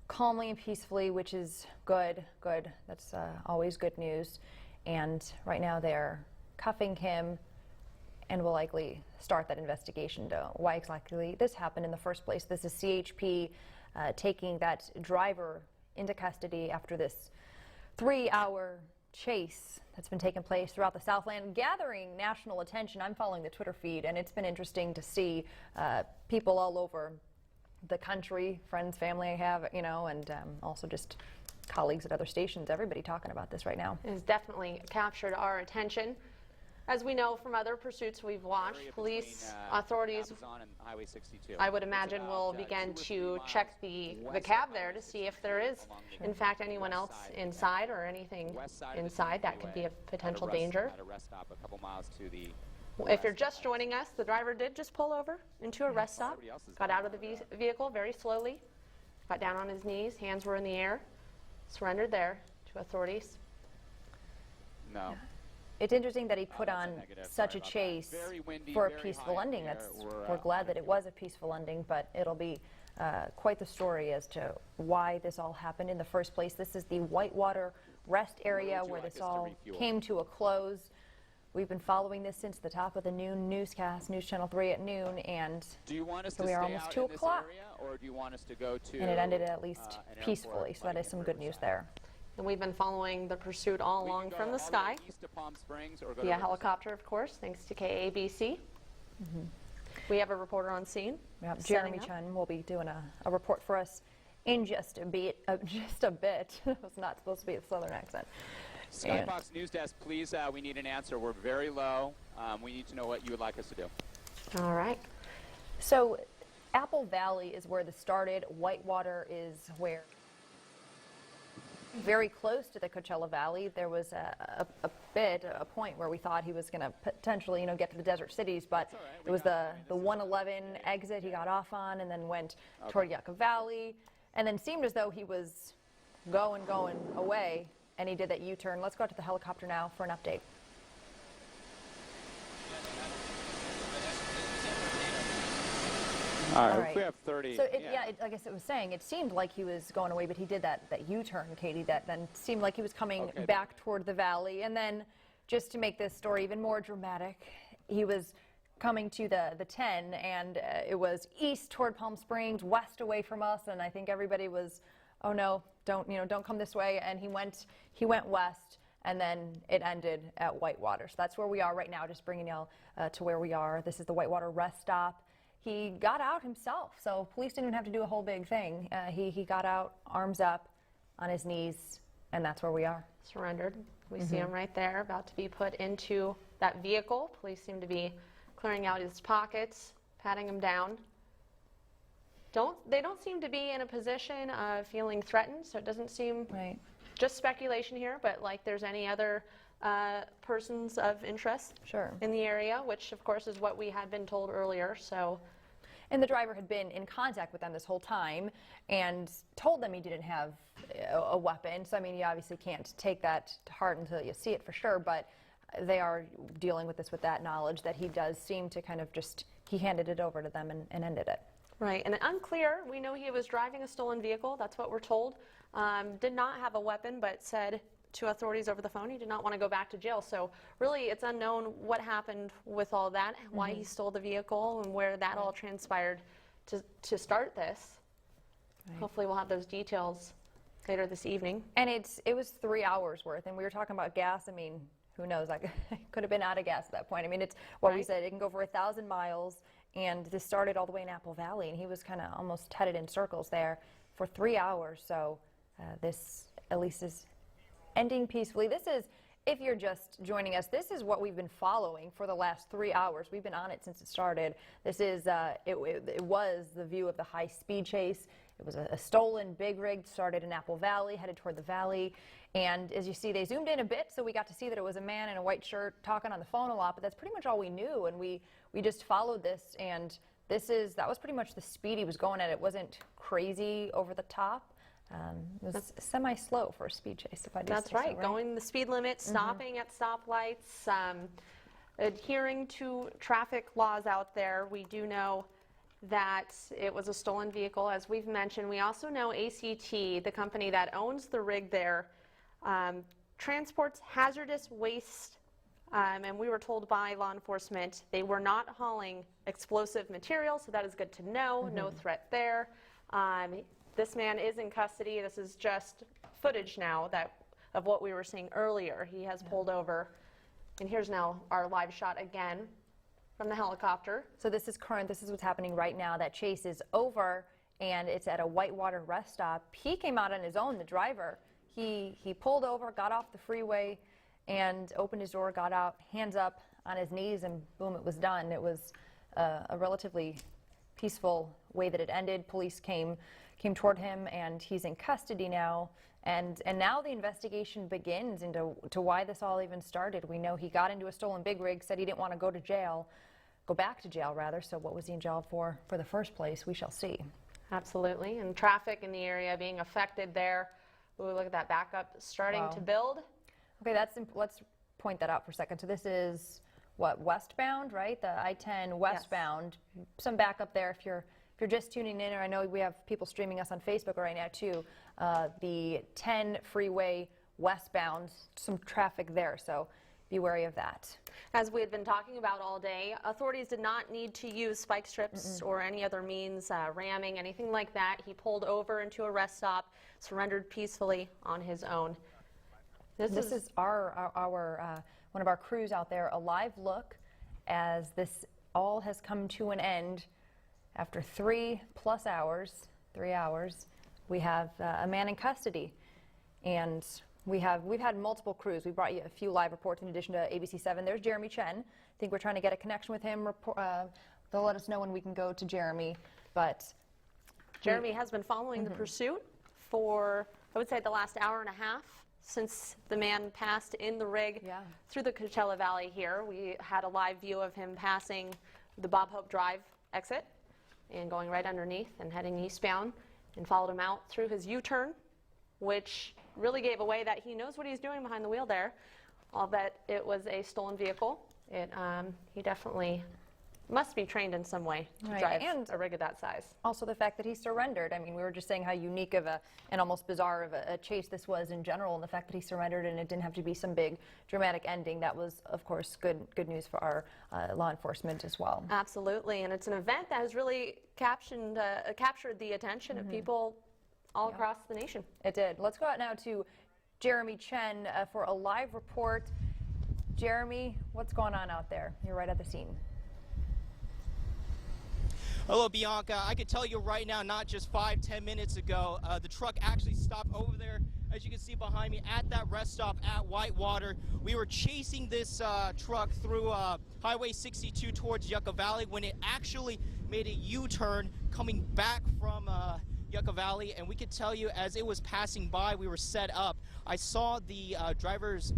calmly and peacefully, which is good. That's always good news. And right now they're cuffing him and will likely start that investigation to why exactly this happened in the first place. This is CHP taking that driver into custody after this 3-hour chase that's been taking place throughout the Southland, gathering national attention. I'm following the Twitter feed, and it's been interesting to see people all over the country, friends, family I have, and also just colleagues at other stations, everybody talking about this right now. It has definitely captured our attention. As we know from other pursuits we've watched, police authorities, Highway 62. I would imagine, will begin to check the cab there to see if there is, in fact, anyone else inside or anything inside that could be a potential danger. If you're just joining us, the driver did just pull over into a rest stop, got out of the vehicle very slowly, got down on his knees, hands were in the air, surrendered there to authorities. No. It's interesting that he put on such a chase for a peaceful ending. We're glad that it was a peaceful ending, but it'll be quite the story as to why this all happened in the first place. This is the Whitewater rest area where this all came to a close. We've been following this since the top of the noon newscast, News Channel 3 at noon, and we are almost 2 o'clock. Or do you want us to go to? And it ended at least peacefully, so that is some good news there. And we've been following the pursuit all along from the sky via helicopter, of course, thanks to KABC. We have a reporter on scene. Yep, Jeremy Chun will be doing a report for us in just a bit. It was not supposed to be a southern accent. Skybox News Desk, please, we need an answer. We're very low. We need to know what you would like us to do. All right. So Apple Valley is where this started. Whitewater is where, very close to the Coachella Valley. There was a point where we thought he was going to potentially, get to the desert cities, but it was the 111 exit he got off on and then went toward Yucca Valley, and then seemed as though he was going away, and he did that U-turn. Let's go out to the helicopter now for an update. All right. We have 30. So, like I was saying, it seemed like he was going away, but he did that U-turn, Katie, that then seemed like he was coming back toward the valley. And then, just to make this story even more dramatic, he was coming to the 10, and it was east toward Palm Springs, west away from us, and I think everybody was, oh no, don't come this way, and he went west, and then it ended at Whitewater. So that's where we are right now, just bringing y'all to where we are. This is the Whitewater rest stop. He got out himself, so police didn't even have to do a whole big thing. He got out, arms up, on his knees, and that's where we are. Surrendered. We see him right there, about to be put into that vehicle. Police seem to be clearing out his pockets, patting him down. They don't seem to be in a position of feeling threatened, so it doesn't seem, just speculation here, but like there's any other persons of interest in the area, which of course is what we had been told earlier. So, and the driver had been in contact with them this whole time and told them he didn't have a weapon. So I mean, you obviously can't take that to heart until you see it for sure, but they are dealing with this with that knowledge that he does seem to kind of he handed it over to them and ended it. Right, and unclear. We know he was driving a stolen vehicle. That's what we're told. Did not have a weapon, but said to authorities over the phone he did not want to go back to jail. So really, it's unknown what happened with all that, why he stole the vehicle, and where that all transpired to start this. Hopefully, we'll have those details later this evening. And it was 3 hours worth, and we were talking about gas. I mean, who knows? I could have been out of gas at that point. I mean, it's what we said. It can go for 1,000 miles. And this started all the way in Apple Valley, and he was kind of almost headed in circles there for 3 hours. So this at least is ending peacefully. This is, if you're just joining us, this is what we've been following for the last 3 hours. We've been on it since it started. This is, it was the view of the high-speed chase. It was a stolen big rig, started in Apple Valley, headed toward the valley. And as you see, they zoomed in a bit, so we got to see that it was a man in a white shirt talking on the phone a lot, but that's pretty much all we knew. And we just followed this, and that was pretty much the speed he was going at. It wasn't crazy over the top. It was semi-slow for a speed chase, if I do That's say so, right, going the speed limit, stopping at stoplights, adhering to traffic laws out there. We do know that it was a stolen vehicle, as we've mentioned. We also know ACT, the company that owns the rig there, transports hazardous waste, and we were told by law enforcement they were not hauling explosive material, so that is good to know. No threat there. This man is in custody. This is just footage now of what we were seeing earlier. He has pulled over, and here's now our live shot again from the helicopter. So this is current. This is what's happening right now. That chase is over, and it's at a Whitewater rest stop. He came out on his own, the driver. He pulled over, got off the freeway, and opened his door, got out, hands up on his knees, and boom, it was done. It was a relatively peaceful way that it ended. Police came toward him, and he's in custody now. And now the investigation begins into why this all even started. We know he got into a stolen big rig, said he didn't want to go back to jail rather. So what was he in jail for the first place? We shall see. Absolutely, and traffic in the area being affected there. Ooh, look at that backup starting to build. Okay, let's point that out for a second. So this is what, westbound, right? The I-10 westbound. Yes. Some backup there if you're just tuning in, or I know we have people streaming us on Facebook right now too. The 10 freeway westbound, some traffic there, so be wary of that. As we had been talking about all day, authorities did not need to use spike strips or any other means, ramming, anything like that. He pulled over into a rest stop, surrendered peacefully on his own. This is our one of our crews out there, a live look as this all has come to an end. After 3+ hours, 3 hours, we have a man in custody, and we've had multiple crews. We brought you a few live reports in addition to ABC7. There's Jeremy Chen. I think we're trying to get a connection with him. They'll let us know when we can go to Jeremy, but Jeremy has been following the pursuit for, I would say, the last hour and a half since the man passed in the rig through the Coachella Valley here. We had a live view of him passing the Bob Hope Drive exit and going right underneath and heading eastbound, and followed him out through his U-turn, which really gave away that he knows what he's doing behind the wheel there. I'll bet it was a stolen vehicle. He definitely must be trained in some way to drive a rig of that size. Also the fact that he surrendered. I mean, we were just saying how unique of and almost bizarre of a chase this was in general, and the fact that he surrendered and it didn't have to be some big dramatic ending. That was, of course, good news for our law enforcement as well. Absolutely, and it's an event that has really captured the attention of people all across the nation. It did. Let's go out now to Jeremy Chen for a live report. Jeremy, what's going on out there? You're right at the scene. Hello, Bianca. I can tell you right now, not just 5-10 minutes ago, the truck actually stopped over there, as you can see behind me, at that rest stop at Whitewater. We were chasing this truck through Highway 62 towards Yucca Valley when it actually made a U-turn coming back from Yucca Valley, and we could tell you as it was passing by, we were set up. I saw the driver's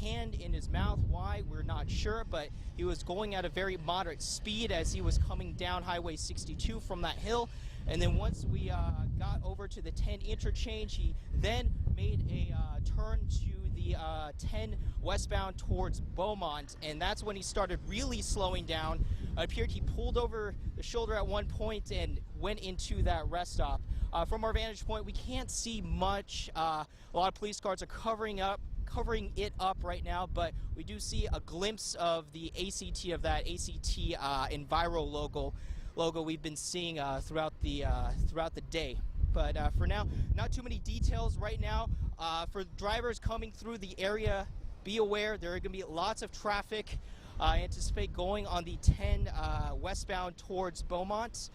hand in his mouth. Why, we're not sure, but he was going at a very moderate speed as he was coming down Highway 62 from that hill. And then once we got over to the 10 interchange, he then made a turn to the 10 westbound towards Beaumont, and that's when he started really slowing down. It appeared he pulled over the shoulder at one point and went into that rest stop. From our vantage point, we can't see much. A lot of police cars are covering it up right now, but we do see a glimpse of the ACT of that ACT Enviro logo we've been seeing throughout the day. But for now, not too many details right now. For drivers coming through the area, be aware there are going to be lots of traffic. Anticipate going on the 10 westbound towards Beaumont.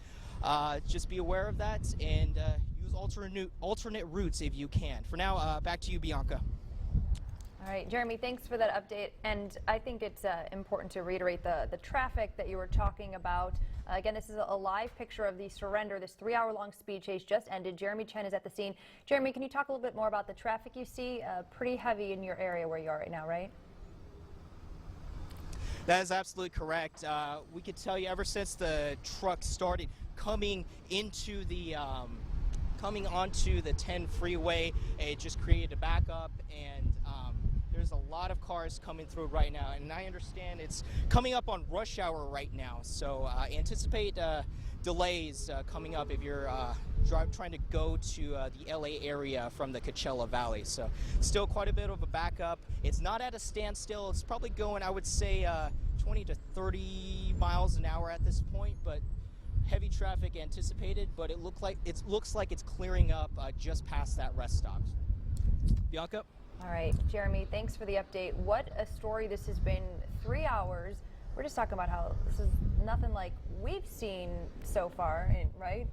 Just be aware of that and use alternate routes if you can. For now, back to you, Bianca. All right, Jeremy, thanks for that update. And I think it's important to reiterate the traffic that you were talking about. Again, this is a live picture of the surrender. This 3-hour-long speed chase just ended. Jeremy Chen is at the scene. Jeremy, can you talk a little bit more about the traffic you see? Pretty heavy in your area where you are right now, right? That is absolutely correct. We could tell you ever since the truck started coming into the coming onto the 10 freeway, it just created a backup, and there's a lot of cars coming through right now, and I understand it's coming up on rush hour right now, so anticipate delays coming up if you're trying to go to the LA area from the Coachella Valley. So still quite a bit of a backup. It's not at a standstill. It's probably going, I would say, 20 to 30 miles an hour at this point, but heavy traffic anticipated, but it looks like it's clearing up just past that rest stop. Bianca? All right, Jeremy, thanks for the update. What a story this has been. 3 hours. We're just talking about how this is nothing like we've seen so far, right?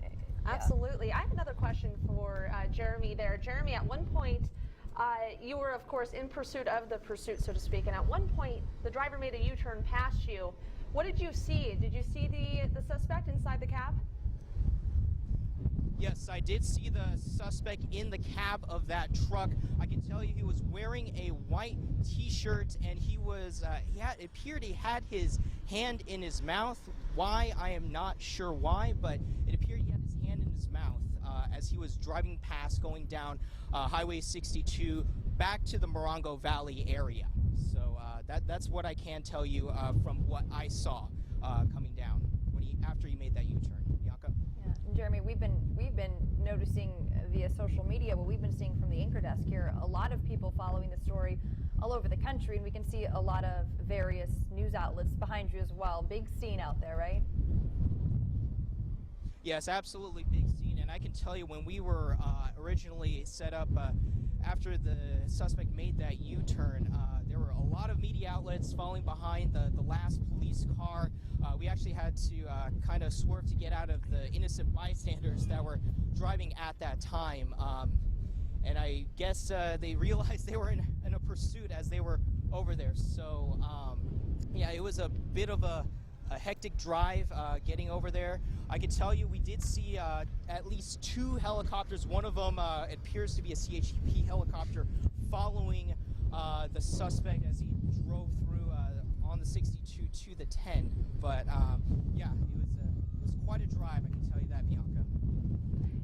Absolutely. I have another question for Jeremy there. Jeremy, at one point, you were, of course, in pursuit of the pursuit, so to speak, and at one point, the driver made a U-turn past you. What did you see? Did you see the suspect inside the cab? Yes, I did see the suspect in the cab of that truck. I can tell you he was wearing a white t-shirt, and it appeared he had his hand in his mouth. Why, I am not sure why, but it appeared he had his hand in his mouth as he was driving past, going down Highway 62 back to the Morongo Valley area. So that's what I can tell you from what I saw coming down after he made that U-turn. Bianca? Yeah, Jeremy, we've been noticing via social media what we've been seeing from the anchor desk here. A lot of people following the story all over the country, and we can see a lot of various news outlets behind you as well. Big scene out there, right? Yes, absolutely big scene, and I can tell you when we were originally set up after the suspect made that U-turn, there were a lot of media outlets following behind the last police car. We actually had to kind of swerve to get out of the innocent bystanders that were driving at that time. And I guess they realized they were in a pursuit as they were over there. So, yeah, it was a bit of a hectic drive getting over there. I can tell you we did see at least 2 helicopters. One of them appears to be a CHP helicopter following the suspect as he drove through on the 62 to the 10. But yeah, it was quite a drive, I can tell you that, Bianca.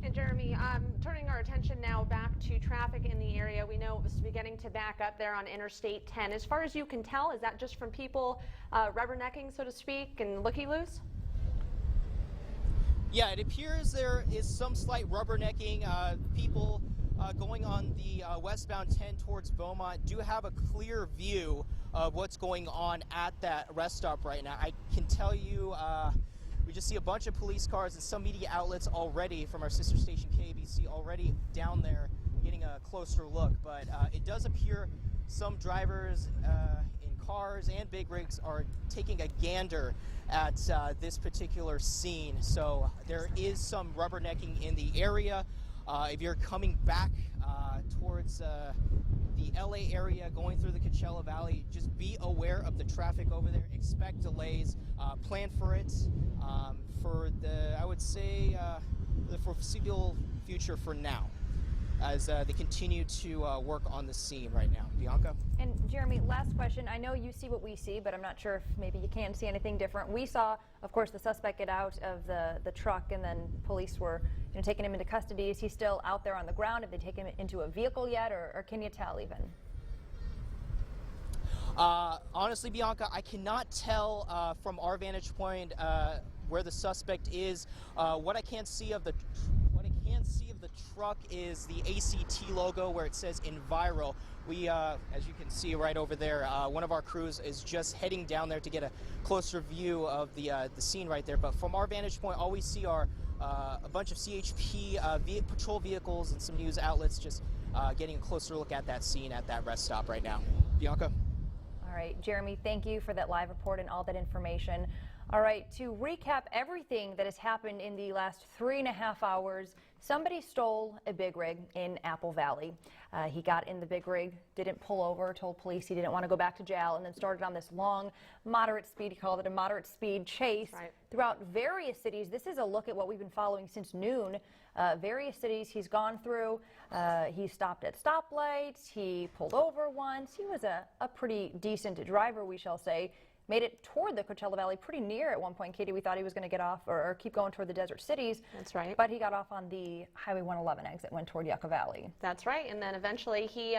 And Jeremy, turning our attention now back to traffic in the area. We know it was beginning to back up there on Interstate 10. As far as you can tell, is that just from people rubbernecking, so to speak, and looky-loos? Yeah, it appears there is some slight rubbernecking. People going on the westbound 10 towards Beaumont do have a clear view of what's going on at that rest stop right now. I can tell you we just see a bunch of police cars and some media outlets already from our sister station KBC already down there getting a closer look. But it does appear some drivers in cars and big rigs are taking a gander at this particular scene. So there is some rubbernecking in the area. If you're coming back towards the LA area, going through the Coachella Valley, just be aware of the traffic over there. Expect delays. Plan for it for the, I would say, the foreseeable future for now, as they continue to work on the scene right now. Bianca? And Jeremy, last question. I know you see what we see, but I'm not sure if maybe you can see anything different. We saw, of course, the suspect get out of the truck, and then police were taking him into custody. Is he still out there on the ground? Have they taken him into a vehicle yet, or can you tell even? Honestly, Bianca, I cannot tell from our vantage point where the suspect is. What I can see of the truck is the ACT logo where it says Enviro. We, as you can see right over there, one of our crews is just heading down there to get a closer view of the scene right there. But from our vantage point, all we see are a bunch of CHP patrol vehicles and some news outlets just getting a closer look at that scene at that rest stop right now. Bianca? All right, Jeremy, thank you for that live report and all that information. All right, to recap everything that has happened in the last 3.5 hours, somebody stole a big rig in Apple Valley. He got in the big rig, didn't pull over, told police he didn't want to go back to jail, and then started on this long, moderate speed, he called it a moderate speed chase throughout various cities. This is a look at what we've been following since noon. Various cities he's gone through. He stopped at stoplights. He pulled over once. He was a pretty decent driver, we shall say. Made it toward the Coachella Valley pretty near at one point, Katie. We thought he was going to get off or keep going toward the desert cities. That's right. But he got off on the Highway 111 exit, went toward Yucca Valley. That's right. And then eventually he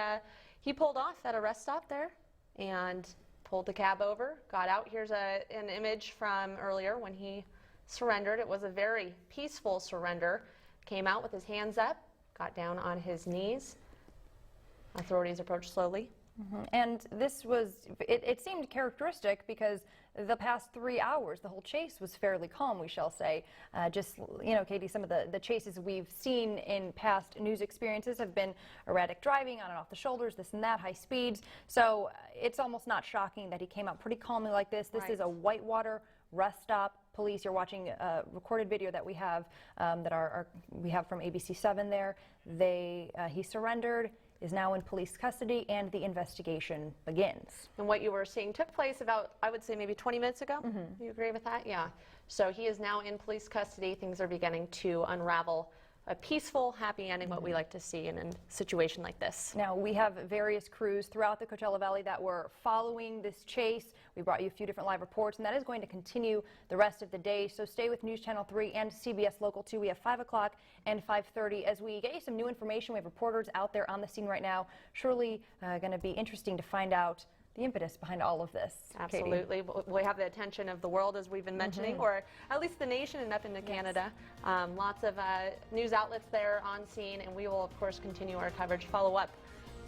pulled off at a rest stop there and pulled the cab over, got out. Here's an image from earlier when he surrendered. It was a very peaceful surrender. Came out with his hands up, got down on his knees. Authorities approached slowly. And this was, it seemed characteristic because the past 3 hours, the whole chase was fairly calm, we shall say. Just, Katie, some of the chases we've seen in past news experiences have been erratic driving, on and off the shoulders, this and that, high speeds. So it's almost not shocking that he came out pretty calmly like this. This is a Whitewater rest stop. Police, you're watching a recorded video that we have we have from ABC7 there. He surrendered, is now in police custody, and the investigation begins. And what you were seeing took place about, I would say, maybe 20 minutes ago. You agree with that? Yeah. So he is now in police custody. Things are beginning to unravel. A peaceful, happy ending, what we like to see in a situation like this. Now, we have various crews throughout the Coachella Valley that were following this chase. We brought you a few different live reports, and that is going to continue the rest of the day. So stay with News Channel 3 and CBS Local 2. We have 5 o'clock and 5:30 as we get you some new information. We have reporters out there on the scene right now. Surely going to be interesting to find out the impetus behind all of this. Absolutely. Katie. We have the attention of the world, as we've been mentioning, or at least the nation and up into Canada. Lots of news outlets there on scene, and we will, of course, continue our coverage, follow up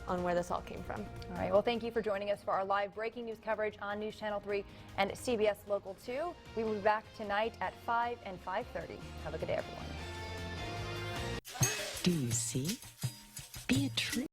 on where this all came from. All right. Well, thank you for joining us for our live breaking news coverage on News Channel 3 and CBS Local 2. We will be back tonight at 5 and 5:30. Have a good day, everyone. Do you see? Be a tree.